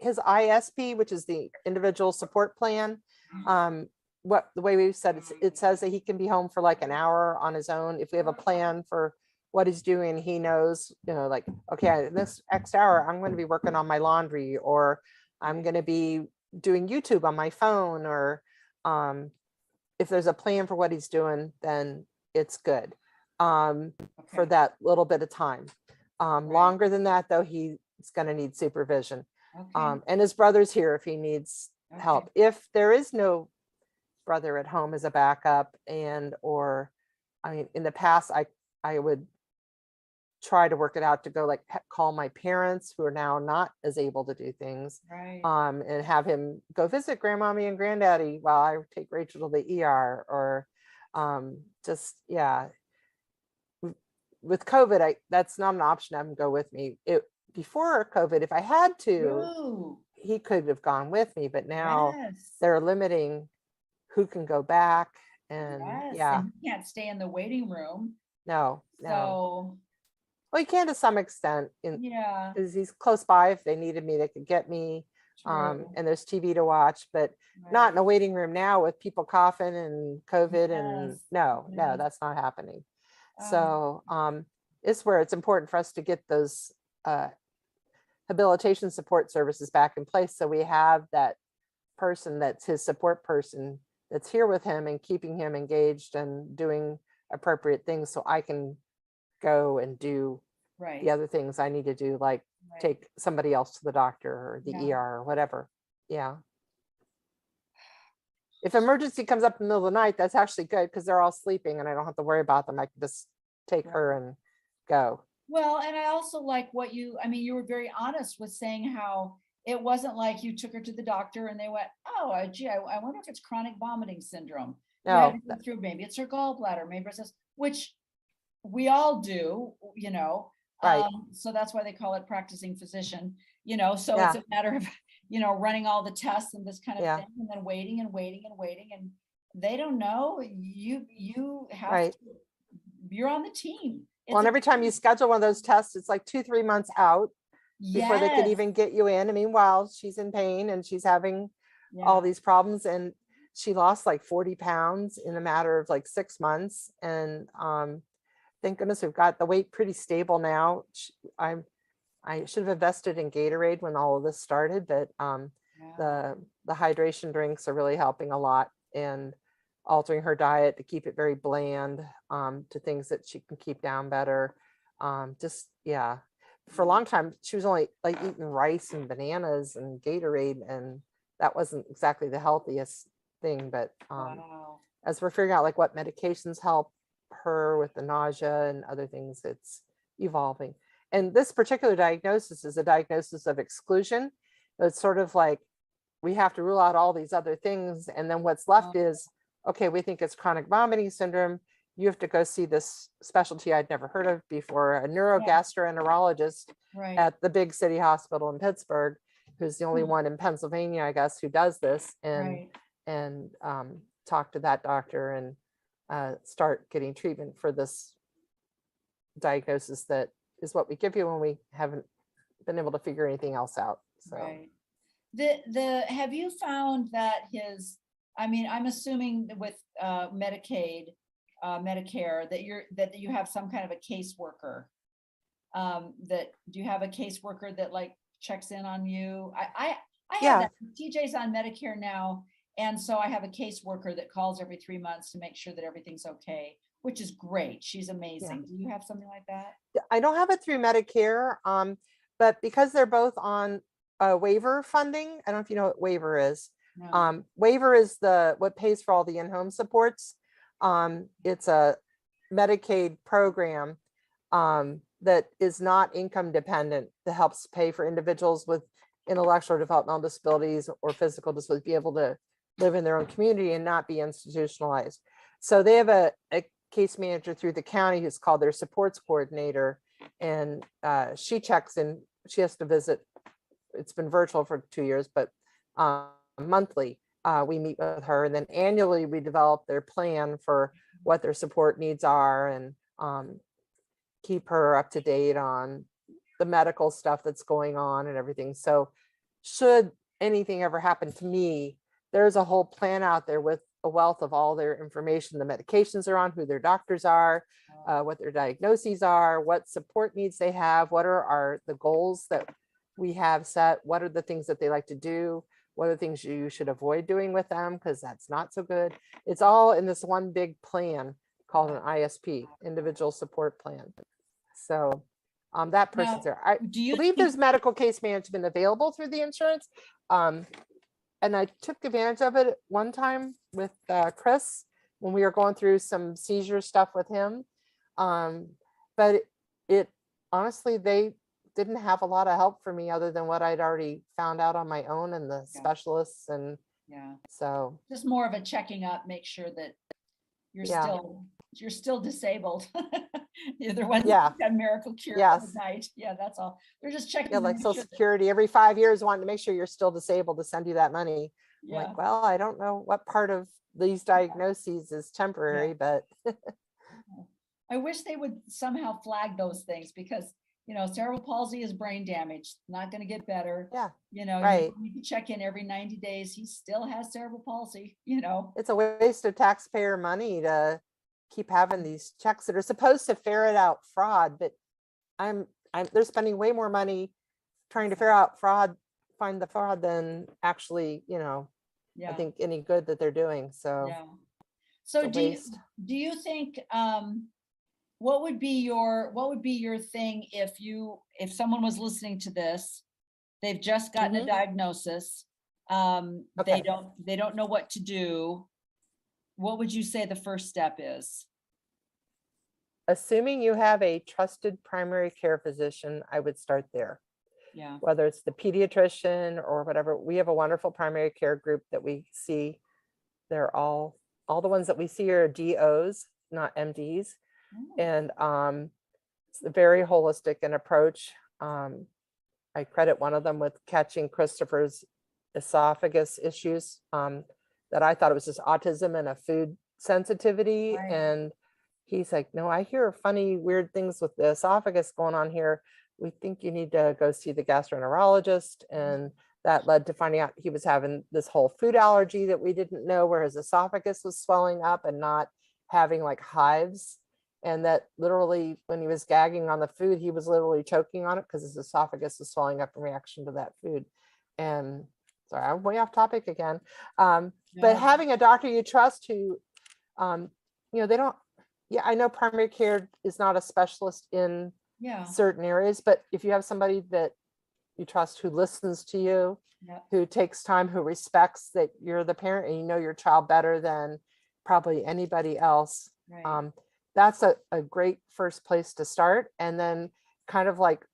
his ISP, which is the individual support plan, the way we've said it says that he can be home for like an hour on his own. If we have a plan for what he's doing, he knows, like, okay, this X hour, I'm going to be working on my laundry, or I'm going to be doing YouTube on my phone, or if there's a plan for what he's doing, then it's good for that little bit of time. Longer than that, though, he's going to need supervision. And his brother's here if he needs help. If there is no brother at home as a backup, in the past, I would try to work it out to go like call my parents who are now not as able to do things, Right. and have him go visit grandmommy and granddaddy while I take Rachel to the ER, or just, yeah. With COVID, that's not an option. Have him go with me. Before COVID, if I had to, True. he could have gone with me, but now Yes. they're limiting who can go back. And Yes. yeah, And you can't stay in the waiting room. no. So, Well, you can to some extent, yeah, because he's close by. If they needed me, they could get me. true. And there's TV to watch, but not Right. in a waiting room now with people coughing and COVID. And Yes. no, Yes. that's not happening. Oh, So it's where it's important for us to get those habilitation support services back in place. So we have that person that's his support person that's here with him and keeping him engaged and doing appropriate things, so I can go and do right. the other things I need to do, like Right. take somebody else to the doctor or the Yeah. ER or whatever. Yeah. If emergency comes up in the middle of the night, that's actually good because they're all sleeping and I don't have to worry about them. I can just take her and go. Well, and I also like what you were very honest with saying how it wasn't like you took her to the doctor and they went, oh, gee, I wonder if it's chronic vomiting syndrome. You had to No, go through, maybe it's her gallbladder, maybe it's this, which we all do, right. so that's why they call it practicing physician, so Yeah. it's a matter of, running all the tests and this kind of Yeah. thing, and then waiting and waiting and waiting, and they don't know, you have Right. to, you're on the team. Well, and every time you schedule one of those tests, it's like 2-3 months out before they could Yes. even get you in. I mean, while she's in pain and she's having all Yeah. these problems, and she lost like 40 pounds in a matter of like 6 months. And thank goodness we've got the weight pretty stable now. I should have invested in Gatorade when all of this started, but Yeah. the hydration drinks are really helping a lot, and altering her diet to keep it very bland, to things that she can keep down better. Just, yeah. For a long time, she was only like eating rice and bananas and Gatorade, and that wasn't exactly the healthiest thing. But Wow. as we're figuring out like what medications help her with the nausea and other things, it's evolving. And this particular diagnosis is a diagnosis of exclusion. It's sort of like we have to rule out all these other things, and then what's left is, okay, we think it's chronic vomiting syndrome. You have to go see this specialty I'd never heard of before, a neurogastroenterologist Right. at the big city hospital in Pittsburgh, who's the only Hmm. one in Pennsylvania, I guess, who does this. Right. And talk to that doctor and start getting treatment for this diagnosis that is what we give you when we haven't been able to figure anything else out. So Right. Have you found that I'm assuming that with Medicaid, Medicare, that you have some kind of a caseworker. Do you have a caseworker that like checks in on you? I have yeah, that. TJ's on Medicare now, and so I have a caseworker that calls every 3 months to make sure that everything's okay, which is great. She's amazing. Do you have something like that? I don't have it through Medicare, but because they're both on waiver funding, I don't know if you know what waiver is. No. Waiver is what pays for all the in-home supports. It's a Medicaid program that is not income dependent, that helps pay for individuals with intellectual or developmental disabilities or physical disabilities be able to live in their own community and not be institutionalized. So they have a case manager through the county who's called their supports coordinator, and she checks in. She has to visit. It's been virtual for 2 years, but monthly we meet with her, and then annually we develop their plan for what their support needs are, and keep her up to date on the medical stuff that's going on and everything. So should anything ever happen to me, there's a whole plan out there with a wealth of all their information, the medications they're on, who their doctors are, what their diagnoses are, what support needs they have, what are the goals that we have set, what are the things that they like to do, what are the things you should avoid doing with them, because that's not so good. It's all in this one big plan called an ISP, individual support plan. So that person's there. I Do you believe think- there's medical case management available through the insurance. And I took advantage of it one time with Chris when we were going through some seizure stuff with him. But it honestly, they didn't have a lot of help for me other than what I'd already found out on my own and the Yeah. specialists. And Yeah. so, Just more of a checking up, make sure that yeah, you're still disabled. You're the ones yeah, that got miracle cure yes. overnight. Yeah, that's all. They're just Yeah, checking to like make Social sure that, Security every 5 years wanting to make sure you're still disabled to send you that money. I'm yeah, like, well, I don't know what part of these diagnoses is yeah. temporary, but I wish they would somehow flag those things because, cerebral palsy is brain damage, not going to get better. yeah, You right. need to check in every 90 days. He still has cerebral palsy, It's a waste of taxpayer money to keep having these checks that are supposed to ferret out fraud, but they're spending way more money trying to figure out fraud, find the fraud than actually, I Yeah, think any good that they're doing. So yeah. it's So a waste. do you think, what would be your thing if someone was listening to this, they've just gotten a Mhm. diagnosis, Okay. they don't know what to do. What would you say the first step is? Assuming you have a trusted primary care physician, I would start there. Yeah. Whether it's the pediatrician or whatever, we have a wonderful primary care group that we see. They're all the ones that we see are DOs, not MDs. Oh, And it's very holistic in approach. I credit one of them with catching Christopher's esophagus issues, that I thought it was just autism and a food sensitivity. right. And he's like, no, I hear funny, weird things with the esophagus going on here. We think you need to go see the gastroenterologist. And that led to finding out he was having this whole food allergy that we didn't know, where his esophagus was swelling up and not having like hives. And that literally, when he was gagging on the food, he was literally choking on it because his esophagus was swelling up in reaction to that food. And sorry, I'm way off topic again. But No, having a doctor you trust who, they don't, yeah, I know primary care is not a specialist in yeah, certain areas, but if you have somebody that you trust who listens to you, yeah, who takes time, who respects that you're the parent and you know your child better than probably anybody else, right. that's a great first place to start. And then kind of like,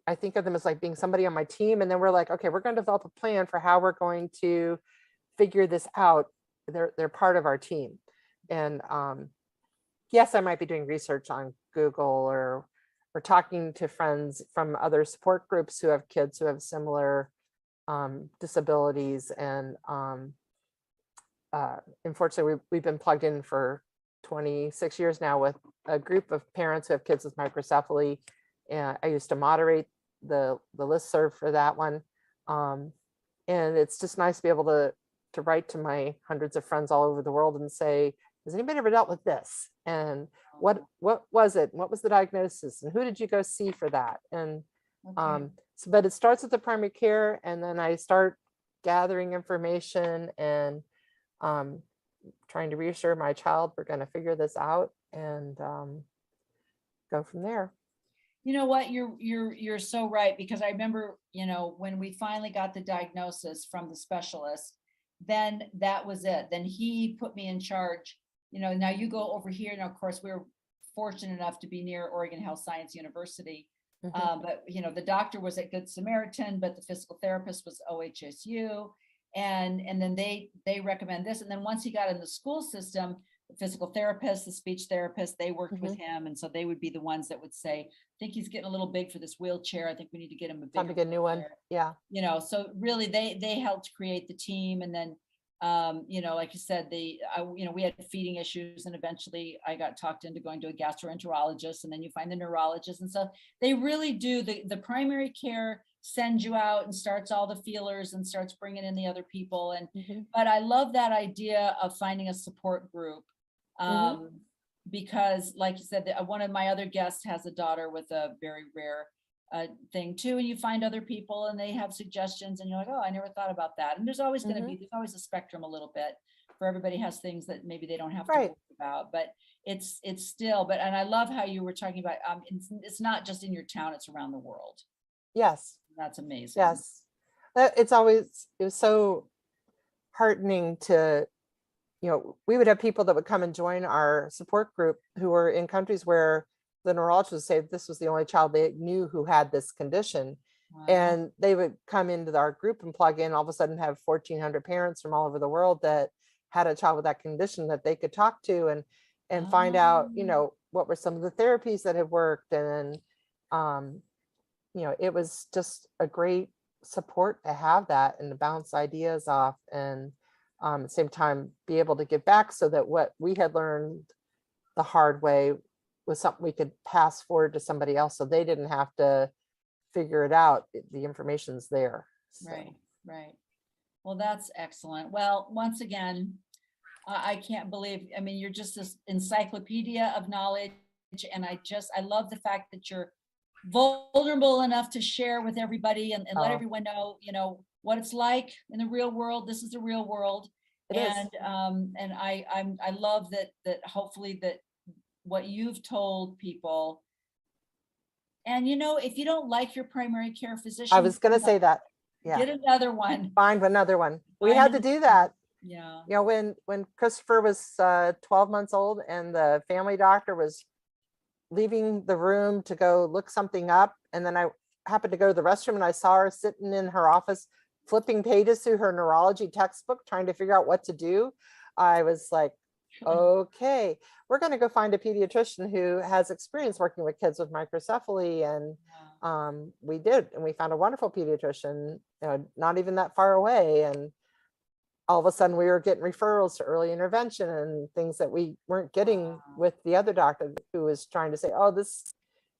I think of them as like being somebody on my team. And then we're like, okay, we're going to develop a plan for how we're going to figure this out. They're part of our team. And yes, I might be doing research on Google or talking to friends from other support groups who have kids who have similar disabilities. And unfortunately, we've been plugged in for 26 years now with a group of parents who have kids with microcephaly. And I used to moderate the listserv for that one. And it's just nice to be able to write to my hundreds of friends all over the world and say, has anybody ever dealt with this? And what was it? What was the diagnosis? And who did you go see for that? And Okay. so, but it starts with the primary care, and then I start gathering information and trying to reassure my child we're going to figure this out and go from there. You know what? You're so right, because I remember, when we finally got the diagnosis from the specialist, then that was it. Then he put me in charge. Now you go over here. Now, of course, we were fortunate enough to be near Oregon Health Science University. Mhm, But the doctor was at Good Samaritan, but the physical therapist was OHSU. And then they recommend this. And then once he got in the school system, the physical therapist, the speech therapist, they worked with mhm. him. And so they would be the ones that would say, I think he's getting a little big for this wheelchair. I think we need to get him a Time to bigger get a new one. wheelchair. Yeah. So really they helped create the team. And then, like you said, we had feeding issues, and eventually I got talked into going to a gastroenterologist, and then you find the neurologist. And so they really do, the primary care sends you out and starts all the feelers and starts bringing in the other people. Mhm, But I love that idea of finding a support group. mhm. Um, because like you said, one of my other guests has a daughter with a very rare thing too, and you find other people and they have suggestions, and you're like, oh, I never thought about that. And there's always Mhm. a spectrum a little bit, for everybody has things that maybe they don't have to Right. worry about, but it's still, and I love how you were talking about, it's not just in your town, it's around the world. Yes. That's amazing. Yes. It was so heartening to, we would have people that would come and join our support group who were in countries where the neurologist would say this was the only child they knew who had this condition. Wow. And they would come into our group and plug in, all of a sudden have 1,400 parents from all over the world that had a child with that condition that they could talk to and find out, you know, what were some of the therapies that had worked. And, you know, it was just a great support to have that and to bounce ideas off, and at the same time be able to give back, so that what we had learned the hard way was something we could pass forward to somebody else, so they didn't have to figure it out. The information's there. So. Right, right. Well, that's excellent. Well, once again, I can't believe, I mean, you're just this encyclopedia of knowledge. And I love the fact that you're vulnerable enough to share with everybody and let everyone know, you know, what it's like in the real world. This is the real world. And I love that hopefully that what you've told people. And, you know, if you don't like your primary care physician, I was going to say that. Yeah. Get another one. Find another one. We had to do that. Yeah. You know, when Christopher was 12 months old and the family doctor was leaving the room to go look something up, and then I happened to go to the restroom and I saw her sitting in her office flipping pages through her neurology textbook trying to figure out what to do. I was like, okay, we're going to go find a pediatrician who has experience working with kids with microcephaly. And we did, and we found a wonderful pediatrician, you know, not even that far away. And all of a sudden we were getting referrals to early intervention and things that we weren't getting with the other doctor, who was trying to say, oh, this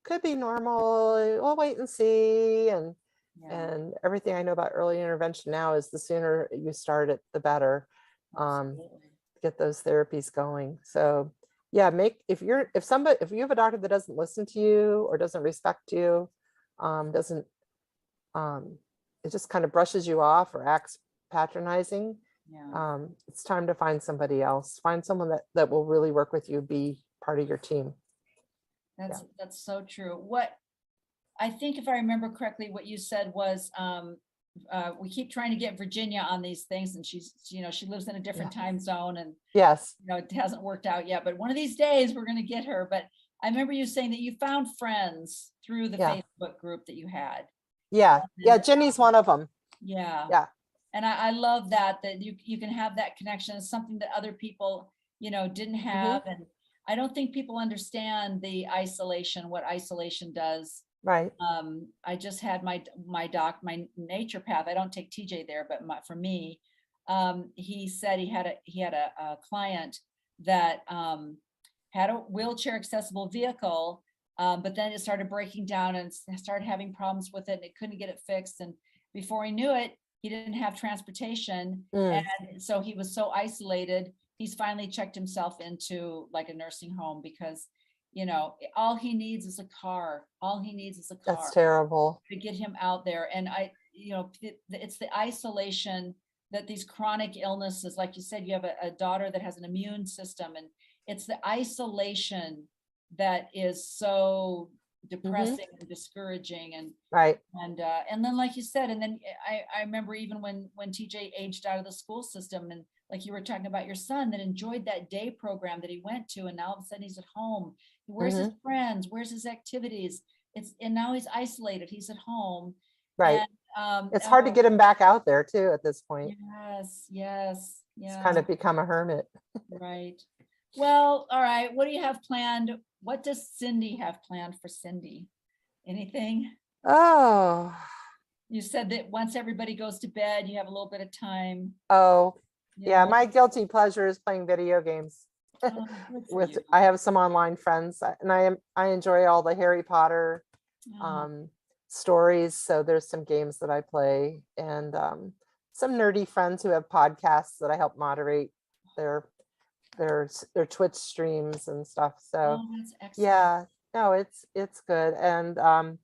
could be normal, we'll wait and see. And everything I know about early intervention now is the sooner you start it, the better. Get those therapies going. So yeah, if you have a doctor that doesn't listen to you or doesn't respect you, it just kind of brushes you off or acts patronizing, it's time to find somebody else. Find someone that will really work with you, be part of your team. That's so true. What I think, if I remember correctly, what you said was, we keep trying to get Virginia on these things, and she's, you know, she lives in a different time zone, and yes, you know, it hasn't worked out yet, but one of these days we're going to get her. But I remember you saying that you found friends through the Facebook group that you had. Yeah. Jenny's one of them. Yeah. And I love that you can have that connection. It's something that other people, you know, didn't have. And I don't think people understand the isolation, what isolation does. Right. I just had my naturopath. I don't take TJ there, but for me, he said he had a client that had a wheelchair accessible vehicle, but then it started breaking down and started having problems with it, and it couldn't get it fixed. And before he knew it, he didn't have transportation. And so he was so isolated. He's finally checked himself into like a nursing home, because, you know, all he needs is a car. All he needs is a car. That's terrible. To get him out there. And you know, it's the isolation that these chronic illnesses, like you said, you have a daughter that has an immune system, and it's the isolation that is so depressing and discouraging. And and then, like you said, and then I remember even when TJ aged out of the school system, and like you were talking about your son that enjoyed that day program that he went to, and now all of a sudden he's at home. Where's his friends? Where's his activities? And now he's isolated. He's at home. Right. And, it's hard to get him back out there too at this point. Yes. He's kind of become a hermit. Right. Well, all right. What do you have planned? What does Cindy have planned for Cindy? Anything? Oh. You said that once everybody goes to bed, you have a little bit of time. Oh, yeah. My guilty pleasure is playing video games. I have some online friends, and I enjoy all the Harry Potter stories. So there's some games that I play, and some nerdy friends who have podcasts that I help moderate their Twitch streams and stuff. So that's excellent. Yeah, no, it's good. And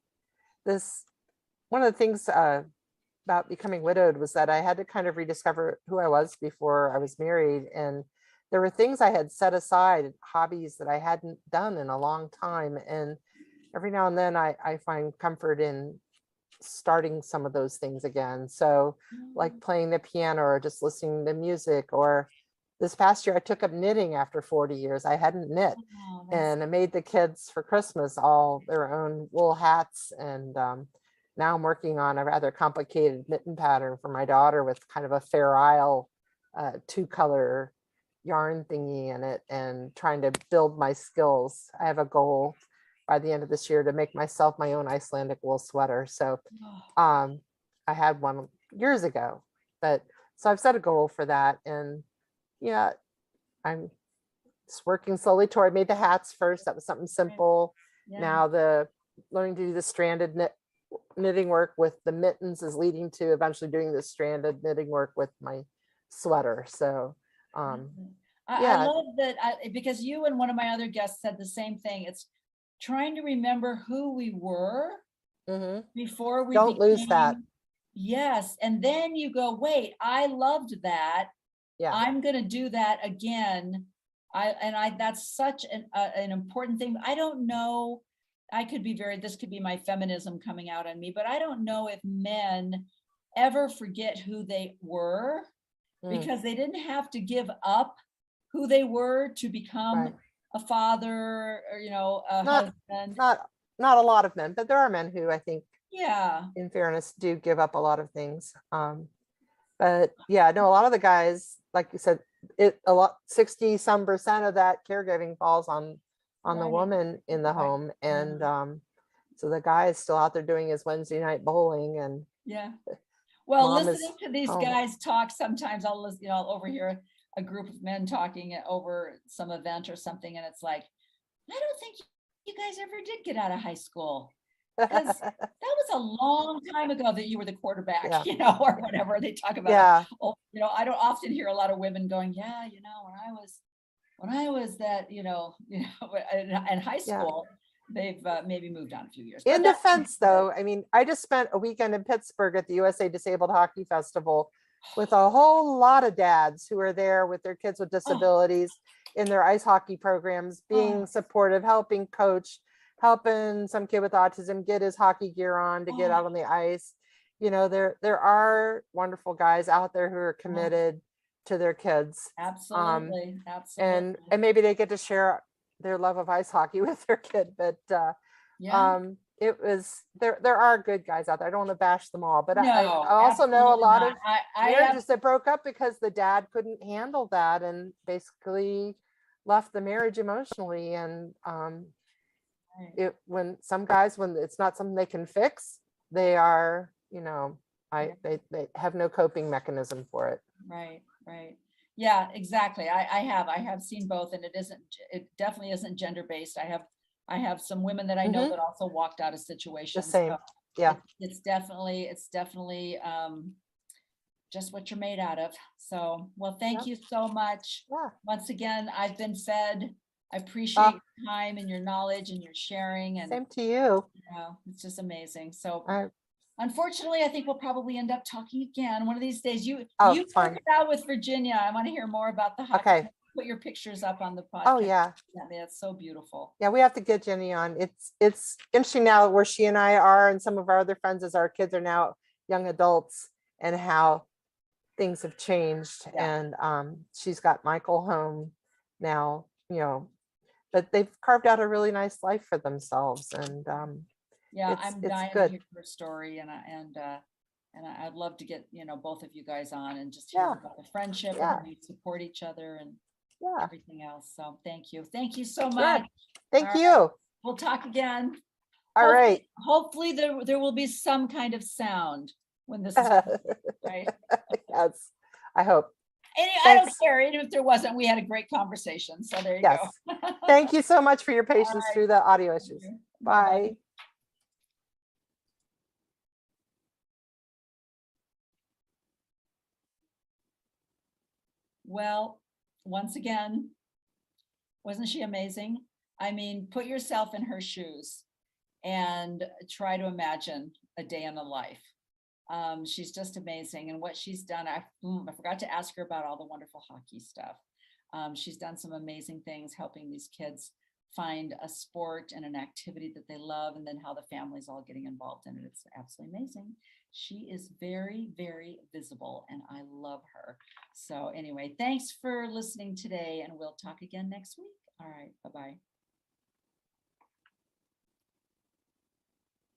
this one of the things about becoming widowed was that I had to kind of rediscover who I was before I was married, and there were things I had set aside, hobbies that I hadn't done in a long time. And every now and then I find comfort in starting some of those things again. So like playing the piano or just listening to music, or this past year I took up knitting after 40 years. I hadn't knit. and I made the kids for Christmas all their own wool hats. And now I'm working on a rather complicated mitten pattern for my daughter with kind of a Fair Isle 2-color yarn thingy in it, and trying to build my skills. I have a goal by the end of this year to make myself my own Icelandic wool sweater. So I had one years ago, but so I've set a goal for that. And yeah, I'm just working slowly toward, I made the hats first. That was something simple. Yeah. Now the learning to do the stranded knitting work with the mittens is leading to eventually doing the stranded knitting work with my sweater. So I yeah. love that, because you and one of my other guests said the same thing. It's trying to remember who we were before we don't lose that. Yes. And then you go, wait, I loved that. Yeah. I'm going to do that again. That's such an important thing. I don't know. This could be my feminism coming out on me, but I don't know if men ever forget who they were, because they didn't have to give up who they were to become a father, or, a husband. Not a lot of men, but there are men who I think, yeah, in fairness, do give up a lot of things. But yeah, no, a lot of the guys, like you said, 60% of that caregiving falls on the woman in the home. And so the guy is still out there doing his Wednesday night bowling. And yeah. Well, Mom listening to these guys talk, sometimes I'll listen, I'll overhear a group of men talking over some event or something, and it's like, I don't think you guys ever did get out of high school, because that was a long time ago that you were the quarterback, or whatever they talk about. I don't often hear a lot of women going, when I was that, in high school. They've maybe moved on a few years. In defense, though, I mean, I just spent a weekend in Pittsburgh at the USA Disabled Hockey Festival with a whole lot of dads who are there with their kids with disabilities in their ice hockey programs, being supportive, helping coach, helping some kid with autism get his hockey gear on to get out on the ice. There are wonderful guys out there who are committed to their kids. Absolutely. And maybe they get to share their love of ice hockey with their kid, but it was there are good guys out there. I don't want to bash them all, but I also know a lot of marriages that broke up because the dad couldn't handle that and basically left the marriage emotionally. And when some guys, when it's not something they can fix, they are, they have no coping mechanism for it. Right. Yeah, exactly. I have seen both, and it definitely isn't gender-based. I have some women that I know that also walked out of situations. The same. So yeah. It's definitely just what you're made out of. So, well, thank you so much. Yeah. Once again, I've been fed. I appreciate your time and your knowledge and your sharing. And same to you. It's just amazing. So unfortunately, I think we'll probably end up talking again one of these days. You work it out with Virginia. I want to hear more about the hockey. Okay. Put your pictures up on the podcast. Oh yeah. That's so beautiful. Yeah, we have to get Jenny on. It's interesting now where she and I are, and some of our other friends as our kids are now young adults, and how things have changed. And she's got Michael home now, but they've carved out a really nice life for themselves. And I'm dying to hear her story, and I'd love to get both of you guys on and just hear about the friendship and how you support each other and everything else. So thank you so much. Thank you. We'll talk again. All right. Hopefully there will be some kind of sound when this is right. Yes, I hope. I don't care, even if there wasn't. We had a great conversation. So there you go. Thank you so much for your patience through the audio issues. Bye. Well, once again, wasn't she amazing? I mean, put yourself in her shoes and try to imagine a day in a life. She's just amazing. And what she's done, I forgot to ask her about all the wonderful hockey stuff. She's done some amazing things helping these kids find a sport and an activity that they love, and then how the family's all getting involved in it. It's absolutely amazing. She is very, very visible, and I love her. So anyway, thanks for listening today, and we'll talk again next week. All right, bye-bye.